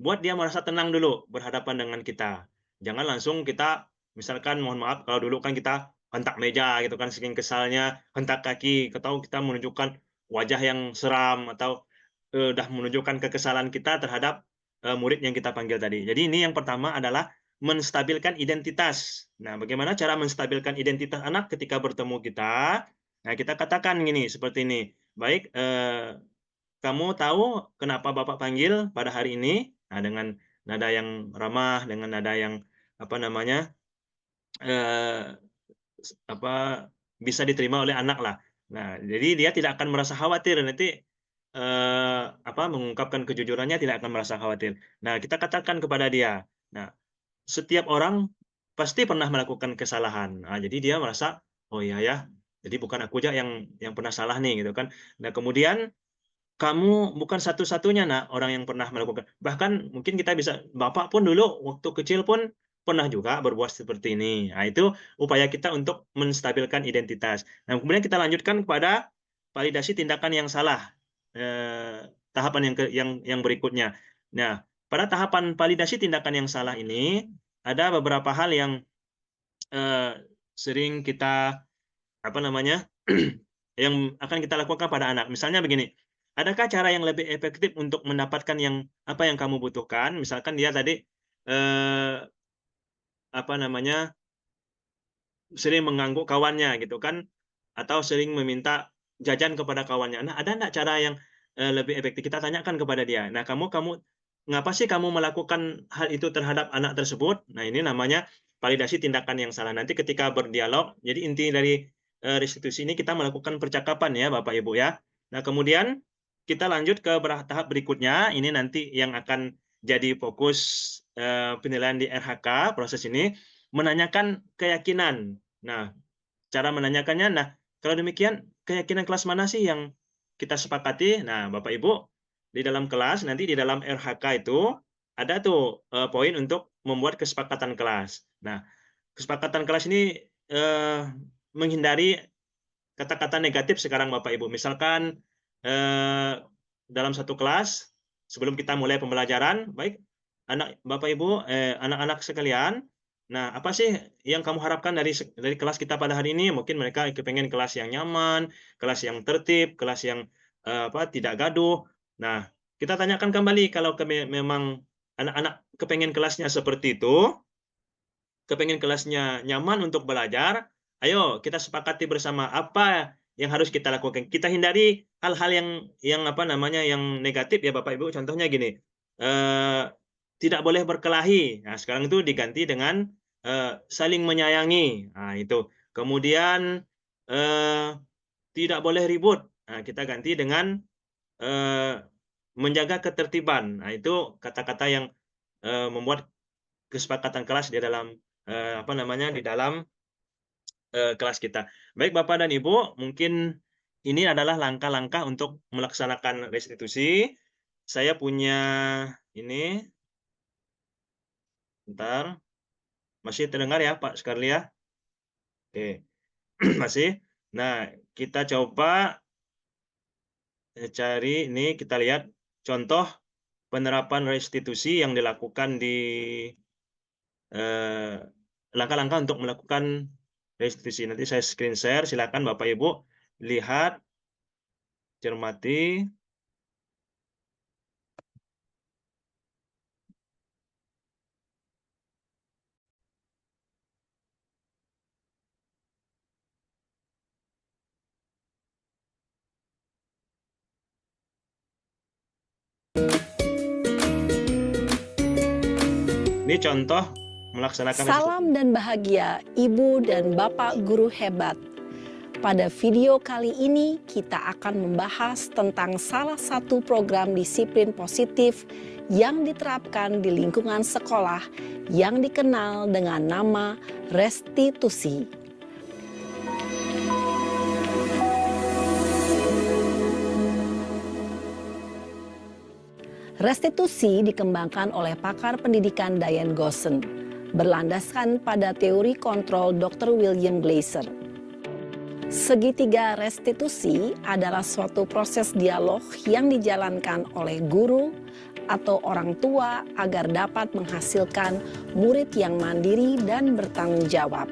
buat dia merasa tenang dulu berhadapan dengan kita. Jangan langsung kita, misalkan mohon maaf kalau dulu kan kita hentak meja gitu kan, saking kesalnya, hentak kaki, atau kita menunjukkan wajah yang seram, atau udah menunjukkan kekesalan kita terhadap murid yang kita panggil tadi. Jadi ini yang pertama adalah menstabilkan identitas. Nah, bagaimana cara menstabilkan identitas anak ketika bertemu kita? Nah, kita katakan gini, seperti ini. Baik, kamu tahu kenapa Bapak panggil pada hari ini? Nah, dengan nada yang ramah, dengan nada yang apa namanya, eee, apa, bisa diterima oleh anak lah. Nah, jadi dia tidak akan merasa khawatir nanti, apa, mengungkapkan kejujurannya tidak akan merasa khawatir. Nah, kita katakan kepada dia, nah, setiap orang pasti pernah melakukan kesalahan. Nah, jadi dia merasa, "Oh, iya ya, jadi bukan aku aja yang pernah salah nih," gitu kan. Nah, kemudian kamu bukan satu-satunya, Nak, orang yang pernah melakukan. Bahkan mungkin kita bisa, Bapak pun dulu waktu kecil pun pernah juga berbuat seperti ini. Nah, itu upaya kita untuk menstabilkan identitas. Nah, kemudian kita lanjutkan kepada validasi tindakan yang salah, tahapan yang berikutnya. Nah, pada tahapan validasi tindakan yang salah ini, ada beberapa hal yang, sering kita, apa namanya, yang akan kita lakukan pada anak. Misalnya begini, adakah cara yang lebih efektif untuk mendapatkan apa yang kamu butuhkan? Misalkan dia tadi, eee, apa namanya, sering mengganggu kawannya gitu kan, atau sering meminta jajan kepada kawannya. Nah, ada nggak cara yang, lebih efektif? Kita tanyakan kepada dia. Nah, kamu kamu ngapa sih kamu melakukan hal itu terhadap anak tersebut? Nah, ini namanya validasi tindakan yang salah. Nanti ketika berdialog, jadi inti dari, restitusi ini kita melakukan percakapan ya, Bapak Ibu ya. Nah, kemudian kita lanjut ke tahap berikutnya, ini nanti yang akan jadi fokus, penilaian di RHK, proses ini, menanyakan keyakinan. Nah, cara menanyakannya, nah, kalau demikian keyakinan kelas mana sih yang kita sepakati? Nah, Bapak Ibu, di dalam kelas nanti di dalam RHK itu ada tuh, poin untuk membuat kesepakatan kelas. Nah, kesepakatan kelas ini, menghindari kata-kata negatif sekarang Bapak Ibu. Misalkan, dalam satu kelas, sebelum kita mulai pembelajaran, baik Bapak Ibu, anak-anak sekalian, nah apa sih yang kamu harapkan dari kelas kita pada hari ini? Mungkin mereka kepengen kelas yang nyaman, kelas yang tertib, kelas yang, apa, tidak gaduh. Nah, kita tanyakan kembali kalau memang anak-anak kepengen kelasnya seperti itu, kepengen kelasnya nyaman untuk belajar, ayo kita sepakati bersama apa yang harus kita lakukan. Kita hindari hal-hal yang apa namanya, yang negatif ya Bapak Ibu. Contohnya gini, eee, tidak boleh berkelahi. Nah, sekarang itu diganti dengan, saling menyayangi. Nah, itu. Kemudian, eee, tidak boleh ribut. Nah, kita ganti dengan, eee, menjaga ketertiban. Nah, itu kata-kata yang, membuat kesepakatan kelas di dalam, apa namanya, di dalam, kelas kita. Baik Bapak dan Ibu, mungkin ini adalah langkah-langkah untuk melaksanakan restitusi. Saya punya ini, bentar, masih terdengar ya Pak Skarli ya? Oke, masih? Nah, kita coba, cari ini, kita lihat contoh penerapan restitusi yang dilakukan di, eee, langkah-langkah untuk melakukan restitusi. Nanti saya screen share, silakan Bapak Ibu lihat, cermati. Ini contoh melaksanakan restitusi. Salam dan bahagia Ibu dan Bapak guru hebat. Pada video kali ini kita akan membahas tentang salah satu program disiplin positif yang diterapkan di lingkungan sekolah yang dikenal dengan nama restitusi. Restitusi dikembangkan oleh pakar pendidikan Diane Gossen. berlandaskan pada teori kontrol Dr. William Glasser. Segitiga restitusi adalah suatu proses dialog yang dijalankan oleh guru atau orang tua agar dapat menghasilkan murid yang mandiri dan bertanggung jawab.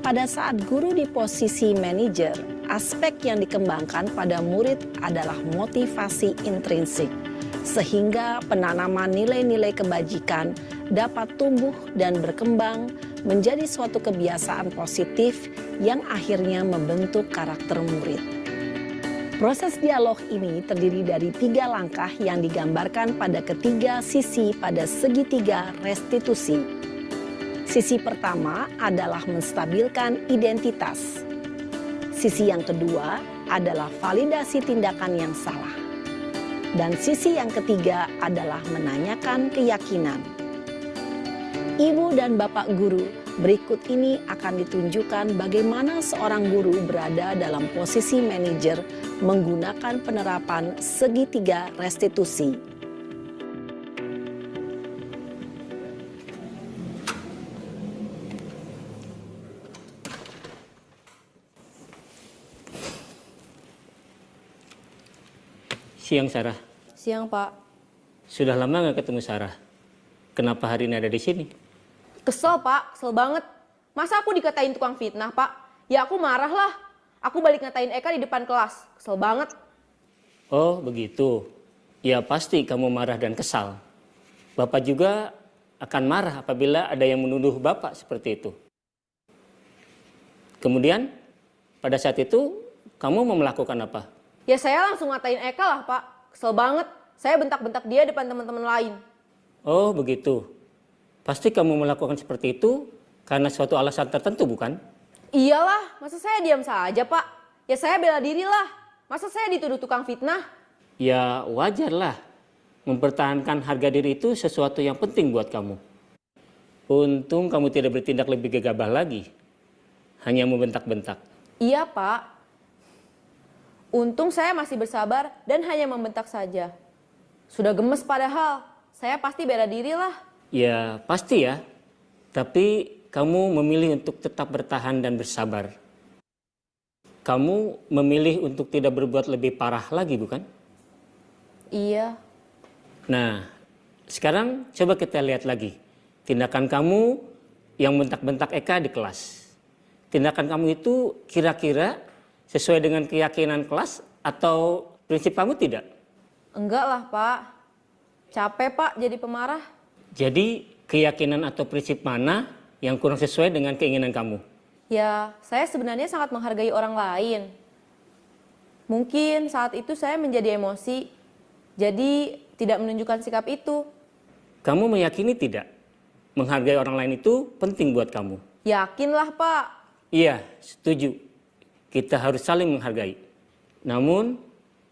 Pada saat guru di posisi manajer, aspek yang dikembangkan pada murid adalah motivasi intrinsik, sehingga penanaman nilai-nilai kebajikan dapat tumbuh dan berkembang menjadi suatu kebiasaan positif yang akhirnya membentuk karakter murid. Proses dialog ini terdiri dari 3 langkah yang digambarkan pada ketiga sisi pada segitiga restitusi. Sisi pertama adalah menstabilkan identitas. Sisi yang kedua adalah validasi tindakan yang salah. Dan sisi yang ketiga adalah menanyakan keyakinan. Ibu dan Bapak guru, berikut ini akan ditunjukkan bagaimana seorang guru berada dalam posisi manajer menggunakan penerapan segitiga restitusi. Siang, Sarah. Siang, Pak. Sudah lama nggak ketemu Sarah. Kenapa hari ini ada di sini? Kesel, Pak. Kesel banget. Masa aku dikatain tukang fitnah, Pak? Ya aku marah lah. Aku balik ngatain Eka di depan kelas. Kesel banget. Oh, begitu. Ya pasti kamu marah dan kesal. Bapak juga akan marah apabila ada yang menuduh Bapak seperti itu. Kemudian, pada saat itu, kamu mau melakukan apa? Ya saya langsung ngatain Eka lah, Pak. Kesel banget. Saya bentak-bentak dia depan teman-teman lain. Oh, begitu. Pasti kamu melakukan seperti itu karena suatu alasan tertentu, bukan? Iyalah, masa saya diam saja, Pak? Ya saya bela diri lah. Masa saya dituduh tukang fitnah? Ya wajarlah. Mempertahankan harga diri itu sesuatu yang penting buat kamu. Untung kamu tidak bertindak lebih gegabah lagi. Hanya membentak-bentak. Iya, Pak. Untung saya masih bersabar dan hanya membentak saja. Sudah gemes padahal, saya pasti bela diri lah. Ya pasti ya, tapi kamu memilih untuk tetap bertahan dan bersabar. Kamu memilih untuk tidak berbuat lebih parah lagi, bukan? Iya. Nah, sekarang coba kita lihat lagi. Tindakan kamu yang bentak-bentak Eka di kelas. Tindakan kamu itu kira-kira sesuai dengan keyakinan kelas atau prinsip kamu tidak? Enggak lah, Pak. Capek, Pak, jadi pemarah. Jadi keyakinan atau prinsip mana yang kurang sesuai dengan keinginan kamu? Ya, saya sebenarnya sangat menghargai orang lain. Mungkin saat itu saya menjadi emosi, jadi tidak menunjukkan sikap itu. Kamu meyakini tidak? Menghargai orang lain itu penting buat kamu. Yakinlah, Pak. Iya, setuju. Kita harus saling menghargai. Namun,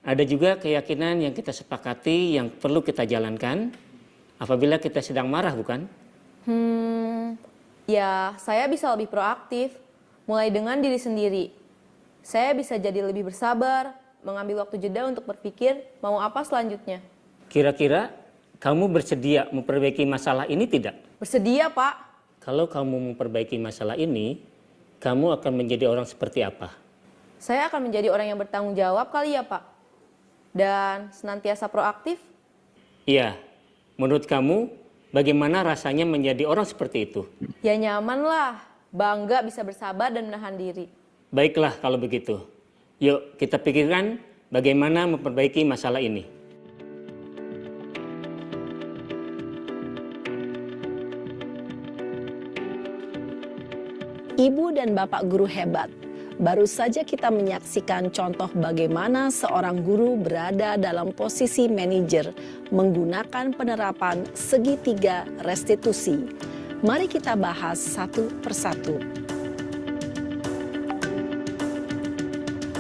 ada juga keyakinan yang kita sepakati yang perlu kita jalankan apabila kita sedang marah, bukan? Ya, saya bisa lebih proaktif, mulai dengan diri sendiri. Saya bisa jadi lebih bersabar, mengambil waktu jeda untuk berpikir mau apa selanjutnya. Kira-kira kamu bersedia memperbaiki masalah ini tidak? Bersedia, Pak. Kalau kamu memperbaiki masalah ini, kamu akan menjadi orang seperti apa? Saya akan menjadi orang yang bertanggung jawab kali ya, Pak. Dan senantiasa proaktif. Iya, menurut kamu bagaimana rasanya menjadi orang seperti itu? Ya nyaman lah, bangga bisa bersabar dan menahan diri. Baiklah kalau begitu. Yuk kita pikirkan bagaimana memperbaiki masalah ini. Ibu dan Bapak guru hebat, baru saja kita menyaksikan contoh bagaimana seorang guru berada dalam posisi manajer menggunakan penerapan segitiga restitusi. Mari kita bahas satu persatu.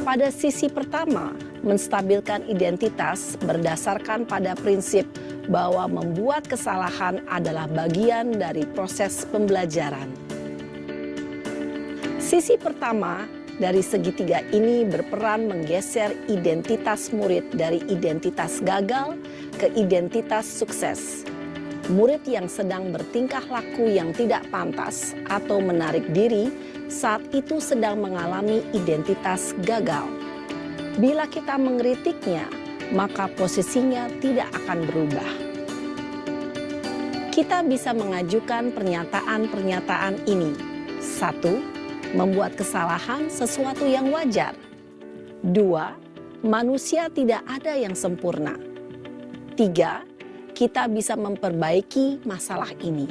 Pada sisi pertama, menstabilkan identitas berdasarkan pada prinsip bahwa membuat kesalahan adalah bagian dari proses pembelajaran. Sisi pertama dari segitiga ini berperan menggeser identitas murid dari identitas gagal ke identitas sukses. Murid yang sedang bertingkah laku yang tidak pantas atau menarik diri saat itu sedang mengalami identitas gagal. Bila kita mengkritiknya, maka posisinya tidak akan berubah. Kita bisa mengajukan pernyataan-pernyataan ini. 1. Membuat kesalahan sesuatu yang wajar. 2. Manusia tidak ada yang sempurna. 3. Kita bisa memperbaiki masalah ini.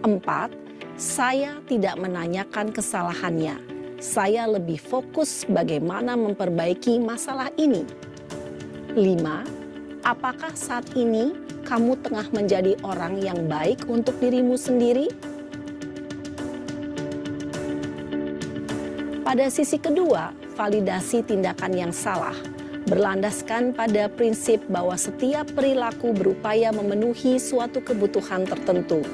4. Saya tidak menanyakan kesalahannya. Saya lebih fokus bagaimana memperbaiki masalah ini. 5. Apakah saat ini kamu tengah menjadi orang yang baik untuk dirimu sendiri? Pada sisi kedua, validasi tindakan yang salah berlandaskan pada prinsip bahwa setiap perilaku berupaya memenuhi suatu kebutuhan tertentu.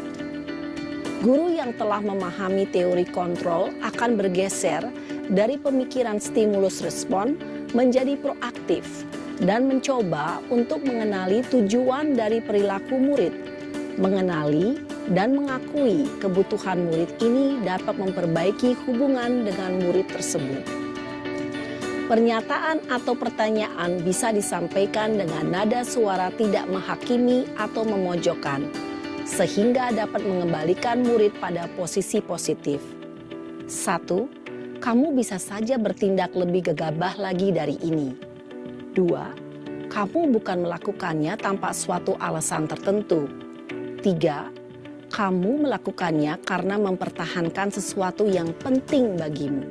Guru yang telah memahami teori kontrol akan bergeser dari pemikiran stimulus respon menjadi proaktif dan mencoba untuk mengenali tujuan dari perilaku murid. Mengenali dan mengakui kebutuhan murid ini dapat memperbaiki hubungan dengan murid tersebut. Pernyataan atau pertanyaan bisa disampaikan dengan nada suara tidak menghakimi atau memojokkan, sehingga dapat mengembalikan murid pada posisi positif. 1. Kamu bisa saja bertindak lebih gegabah lagi dari ini. 2. Kamu bukan melakukannya tanpa suatu alasan tertentu. 3. Kamu melakukannya karena mempertahankan sesuatu yang penting bagimu.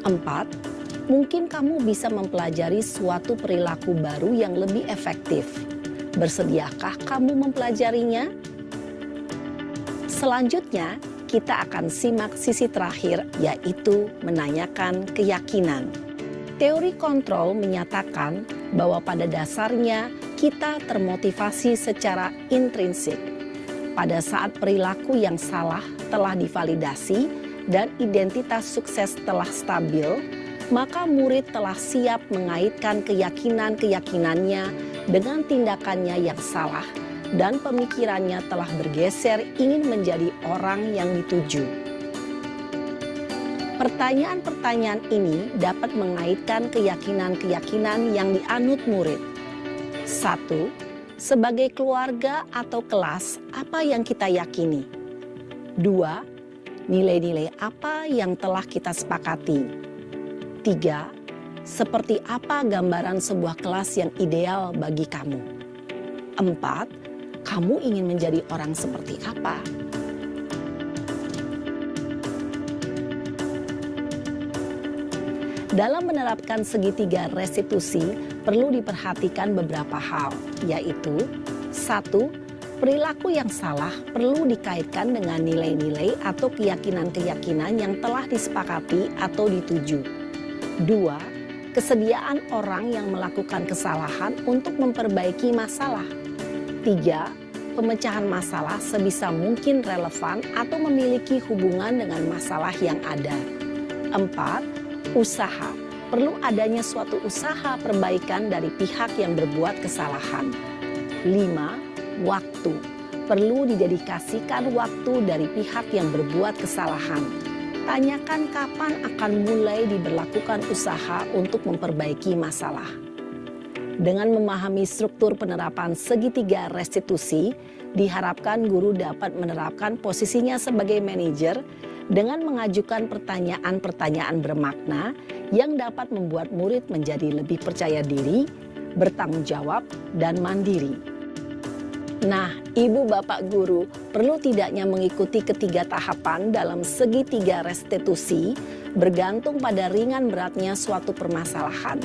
4. Mungkin kamu bisa mempelajari suatu perilaku baru yang lebih efektif. Bersediakah kamu mempelajarinya? Selanjutnya, kita akan simak sisi terakhir, yaitu menanyakan keyakinan. Teori kontrol menyatakan bahwa pada dasarnya kita termotivasi secara intrinsik. Pada saat perilaku yang salah telah divalidasi dan identitas sukses telah stabil, maka murid telah siap mengaitkan keyakinan-keyakinannya dengan tindakannya yang salah dan pemikirannya telah bergeser ingin menjadi orang yang dituju. Pertanyaan-pertanyaan ini dapat mengaitkan keyakinan-keyakinan yang dianut murid. 1. Sebagai keluarga atau kelas, apa yang kita yakini? 2. Nilai-nilai apa yang telah kita sepakati? 3. Seperti apa gambaran sebuah kelas yang ideal bagi kamu? 4. Kamu ingin menjadi orang seperti apa? Dalam menerapkan segitiga restitusi, perlu diperhatikan beberapa hal, yaitu 1. Perilaku yang salah perlu dikaitkan dengan nilai-nilai atau keyakinan-keyakinan yang telah disepakati atau dituju. 2. Kesediaan orang yang melakukan kesalahan untuk memperbaiki masalah. 3. Pemecahan masalah sebisa mungkin relevan atau memiliki hubungan dengan masalah yang ada. 4. Usaha. Perlu adanya suatu usaha perbaikan dari pihak yang berbuat kesalahan. 5. Waktu. Perlu didedikasikan waktu dari pihak yang berbuat kesalahan. Tanyakan kapan akan mulai diberlakukan usaha untuk memperbaiki masalah. Dengan memahami struktur penerapan segitiga restitusi, diharapkan guru dapat menerapkan posisinya sebagai manajer dengan mengajukan pertanyaan-pertanyaan bermakna yang dapat membuat murid menjadi lebih percaya diri, bertanggung jawab, dan mandiri. Nah, Ibu Bapak Guru perlu tidaknya mengikuti ketiga tahapan dalam segitiga restitusi bergantung pada ringan beratnya suatu permasalahan.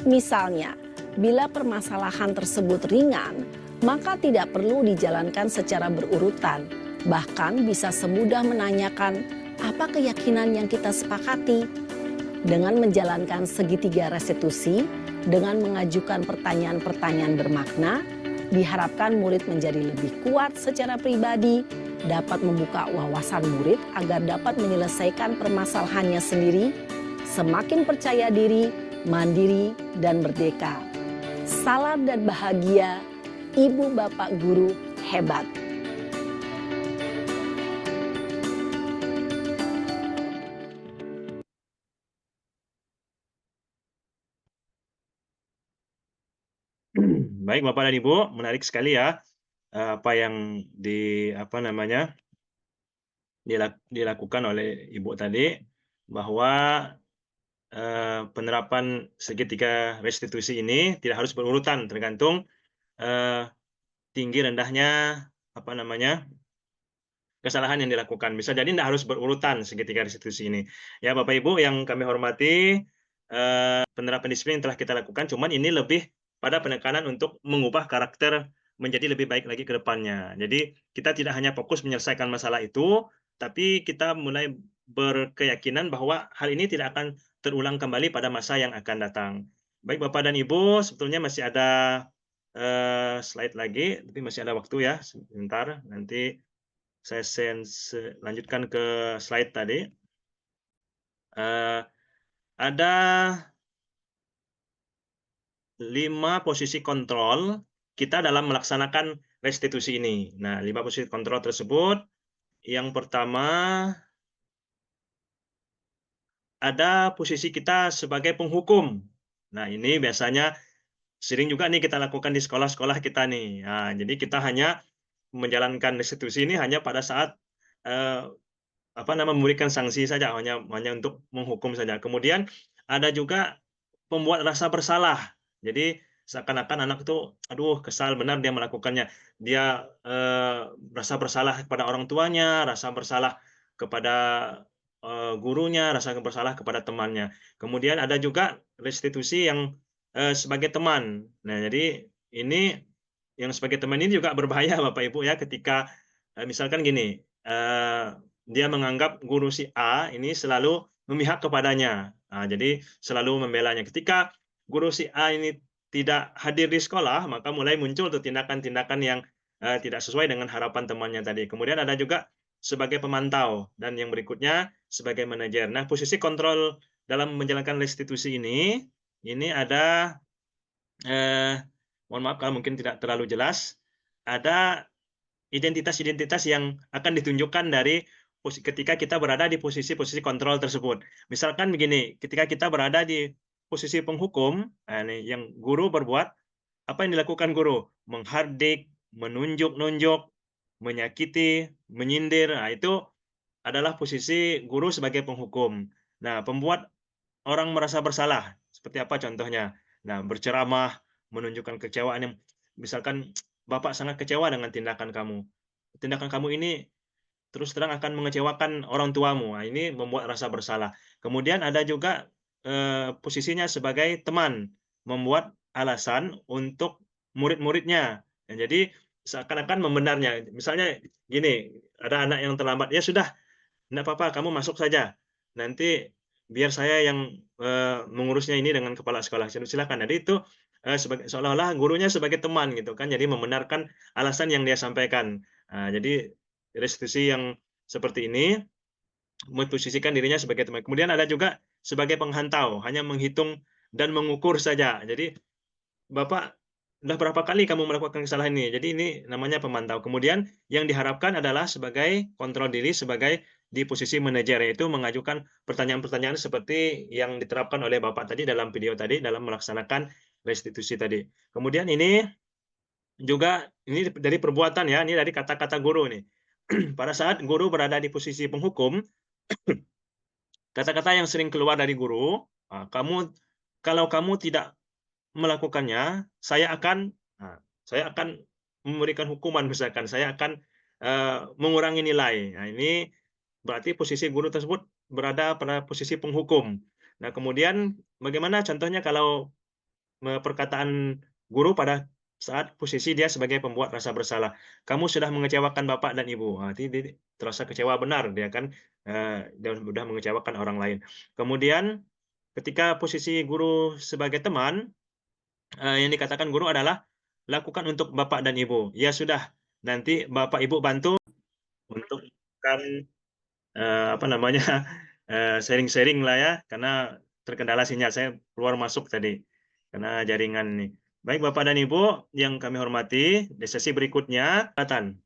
Misalnya, bila permasalahan tersebut ringan, maka tidak perlu dijalankan secara berurutan. Bahkan bisa semudah menanyakan, apa keyakinan yang kita sepakati? Dengan menjalankan segitiga restitusi, dengan mengajukan pertanyaan-pertanyaan bermakna, diharapkan murid menjadi lebih kuat secara pribadi, dapat membuka wawasan murid agar dapat menyelesaikan permasalahannya sendiri, semakin percaya diri, mandiri, dan merdeka. Salam dan bahagia, Ibu Bapak Guru hebat. Baik Bapak dan Ibu, menarik sekali ya apa yang apa namanya dilakukan oleh Ibu tadi, bahwa penerapan segitiga restitusi ini tidak harus berurutan, tergantung eh, tinggi rendahnya apa namanya kesalahan yang dilakukan. Bisa jadi tidak harus berurutan segitiga restitusi ini. Ya Bapak Ibu yang kami hormati, penerapan disiplin yang telah kita lakukan, cuman ini lebih pada penekanan untuk mengubah karakter menjadi lebih baik lagi ke depannya. Jadi kita tidak hanya fokus menyelesaikan masalah itu, tapi kita mulai berkeyakinan bahwa hal ini tidak akan terulang kembali pada masa yang akan datang. Baik Bapak dan Ibu, sebetulnya masih ada slide lagi, tapi masih ada waktu ya, sebentar. Nanti saya lanjutkan ke slide tadi. Ada 5 posisi kontrol kita dalam melaksanakan restitusi ini. Nah, 5 posisi kontrol tersebut, yang pertama ada posisi kita sebagai penghukum. Nah, ini biasanya sering juga nih kita lakukan di sekolah-sekolah kita nih. Nah, jadi kita hanya menjalankan restitusi ini hanya pada saat memberikan sanksi saja, hanya untuk menghukum saja. Kemudian ada juga pembuat rasa bersalah. Jadi seakan-akan anak itu, aduh kesal benar dia melakukannya. Dia rasa bersalah kepada orang tuanya, rasa bersalah kepada gurunya, rasa bersalah kepada temannya. Kemudian ada juga restitusi yang sebagai teman. Nah, jadi ini yang sebagai teman ini juga berbahaya Bapak Ibu ya, ketika misalkan gini, dia menganggap guru si A ini selalu memihak kepadanya. Nah, jadi selalu membelanya. Ketika guru si A ini tidak hadir di sekolah, maka mulai muncul tuh tindakan-tindakan yang tidak sesuai dengan harapan temannya tadi. Kemudian ada juga sebagai pemantau dan yang berikutnya sebagai manajer. Nah, posisi kontrol dalam menjalankan restitusi ini ada mohon maaf kalau mungkin tidak terlalu jelas, ada identitas-identitas yang akan ditunjukkan dari ketika kita berada di posisi-posisi kontrol tersebut. Misalkan begini, ketika kita berada di posisi penghukum, nah ini yang guru berbuat, apa yang dilakukan guru? Menghardik, menunjuk-nunjuk, menyakiti, menyindir. Nah, itu adalah posisi guru sebagai penghukum. Nah, pembuat orang merasa bersalah, seperti apa contohnya? Nah, berceramah, menunjukkan kekecewaan yang misalkan, "Bapak sangat kecewa dengan tindakan kamu. Tindakan kamu ini terus terang akan mengecewakan orang tuamu." Nah, ini membuat rasa bersalah. Kemudian ada juga posisinya sebagai teman, membuat alasan untuk murid-muridnya. Nah, jadi seakan-akan membenarnya. Misalnya gini, ada anak yang terlambat, "Ya sudah, enggak apa-apa, kamu masuk saja. Nanti biar saya yang mengurusnya ini dengan kepala sekolah. Silakan." Jadi itu seolah-olah gurunya sebagai teman gitu kan, jadi membenarkan alasan yang dia sampaikan. Jadi restitusi yang seperti ini memposisikan dirinya sebagai teman. Kemudian ada juga sebagai penghantau, hanya menghitung dan mengukur saja. Jadi, "Bapak, udah berapa kali kamu melakukan kesalahan ini?" Jadi ini namanya pemantau. Kemudian yang diharapkan adalah sebagai kontrol diri sebagai di posisi manajer, yaitu mengajukan pertanyaan-pertanyaan seperti yang diterapkan oleh Bapak tadi dalam video tadi, dalam melaksanakan restitusi tadi. Kemudian ini juga ini dari perbuatan ya, ini dari kata-kata guru nih. Pada saat guru berada di posisi penghukum, kata-kata yang sering keluar dari guru, kalau kamu tidak melakukannya, saya akan memberikan hukuman misalkan, saya akan mengurangi nilai." Nah, ini berarti posisi guru tersebut berada pada posisi penghukum. Nah, kemudian bagaimana contohnya kalau perkataan guru pada saat posisi dia sebagai pembuat rasa bersalah, "Kamu sudah mengecewakan Bapak dan Ibu." Nah, dia terasa kecewa benar dia kan, dan sudah mengecewakan orang lain. Kemudian ketika posisi guru sebagai teman, yang dikatakan guru adalah, "Lakukan untuk Bapak dan Ibu." Ya sudah, nanti Bapak Ibu bantu untuk kan, sharing-sharing lah ya, karena terkendala sinyal saya keluar masuk tadi, karena jaringan nih. Baik Bapak dan Ibu yang kami hormati, di sesi berikutnya, Tan,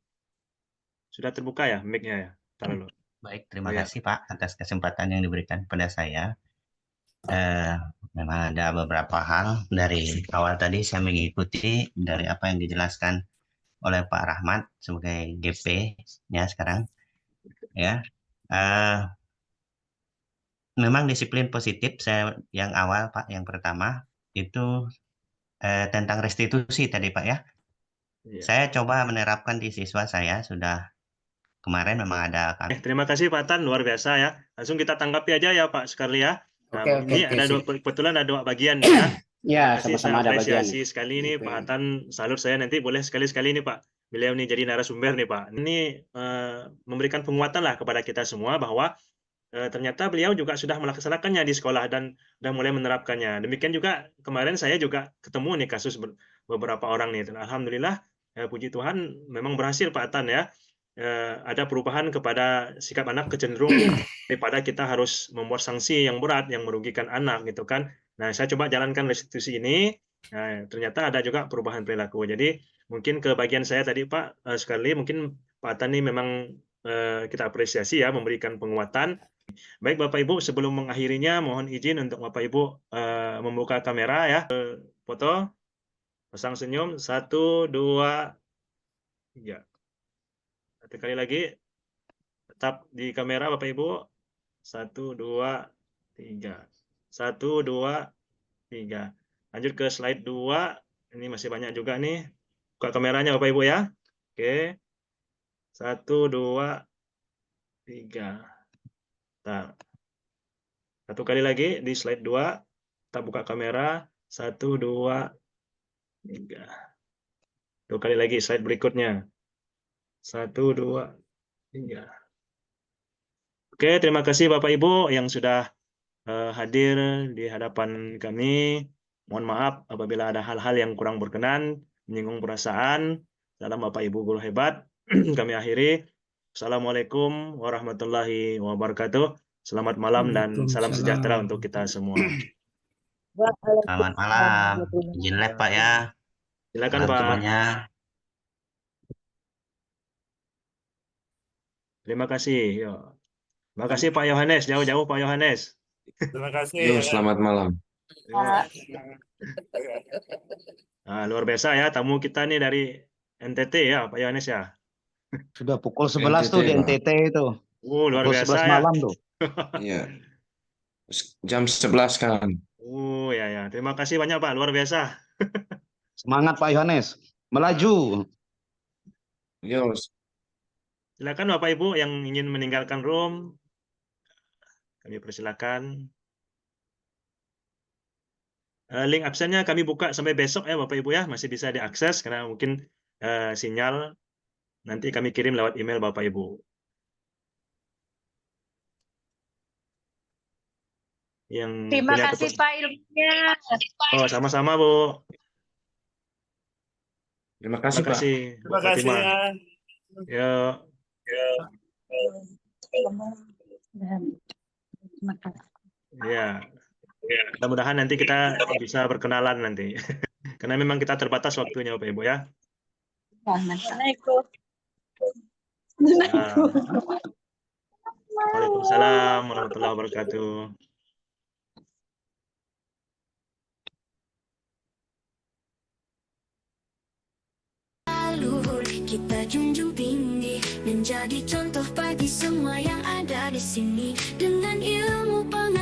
sudah terbuka ya mic-nya ya? Taruh dulu. Baik, terima Oh ya. kasih Pak atas kesempatan yang diberikan kepada saya. Memang ada beberapa hal dari awal tadi saya mengikuti dari apa yang dijelaskan oleh Pak Rahmat sebagai GP ya sekarang ya. Memang disiplin positif saya yang awal Pak, yang pertama itu tentang restitusi tadi Pak ya. Iya. Saya coba menerapkan di siswa saya sudah kemarin memang ada Terima kasih Pak Tan, luar biasa ya. Langsung kita tanggapi aja ya Pak Sekali ya. Nah, ini ada kebetulan ada 2 bagian nih ya. Ya, Terima kasih, sama-sama saya ada bagian. apresiasi sekali nih Oke. Pak Tan, salut saya nanti boleh sekali-sekali nih Pak. Beliau nih jadi narasumber nih Pak. Ini memberikan penguatan lah kepada kita semua bahwa ternyata beliau juga sudah melaksanakannya di sekolah dan mulai menerapkannya. Demikian juga kemarin saya juga ketemu nih kasus beberapa orang nih. Dan alhamdulillah, puji Tuhan memang berhasil Pak Tan ya. Ada perubahan kepada sikap anak kecenderung daripada kita harus membuat sanksi yang berat yang merugikan anak gitu kan. Nah, saya coba jalankan restitusi ini. Nah, ternyata ada juga perubahan perilaku. Jadi mungkin ke bagian saya tadi Pak sekali mungkin Pak Tan ini memang kita apresiasi ya memberikan penguatan. Baik Bapak Ibu, sebelum mengakhirinya mohon izin untuk Bapak Ibu membuka kamera ya. Foto, pasang senyum, 1, 2, 3. Satu kali lagi, tetap di kamera Bapak Ibu. 1, 2, 3. 1, 2, 3. Lanjut ke slide 2. Ini masih banyak juga nih. Buka kameranya Bapak Ibu ya. Oke. 1, 2, 3. Nah, satu kali lagi di slide 2. Kita buka kamera. 1, 2, 3. 2 kali lagi slide berikutnya. 1, 2, 3. Oke, terima kasih Bapak Ibu yang sudah hadir di hadapan kami. Mohon maaf apabila ada hal-hal yang kurang berkenan, menyinggung perasaan. Salam Bapak Ibu guru hebat. Kami akhiri. Assalamualaikum warahmatullahi wabarakatuh. Selamat malam dan salam sejahtera untuk kita semua. Selamat malam. Izin live Pak ya. Silakan Malam Pak. semuanya. Terima kasih. Yo. Terima kasih Pak Yohanes. Jauh-jauh Pak Yohanes. Terima kasih. Selamat malam. Nah, luar biasa ya tamu kita nih dari NTT ya Pak Yohanes ya. Sudah pukul 11 tuh di NTT itu. Luar Pukul biasa 11 ya. malam tuh. Iya. Jam 11 kan. Ya. Terima kasih banyak Pak, luar biasa. Semangat Pak Yohanes. Melaju. Yo, Silakan Bapak Ibu yang ingin meninggalkan room. Kami persilakan. Link absennya kami buka sampai besok ya Bapak Ibu ya, masih bisa diakses karena mungkin sinyal nanti kami kirim lewat email Bapak Ibu. Yang Terima kasih Pak ilmunya. Oh, sama-sama Bu. terima kasih Terima Pak. kasih. Terima kasih ya. Ya. Terima kasih. Ya. Mudah-mudahan nanti kita bisa berkenalan nanti. Karena memang kita terbatas waktunya Bapak Ibu ya. Assalamualaikum. Waalaikumsalam warahmatullahi wabarakatuh. Luhur kita junjung tinggi, menjadi contoh bagi semua yang ada di sini dengan ilmu pengetahuan.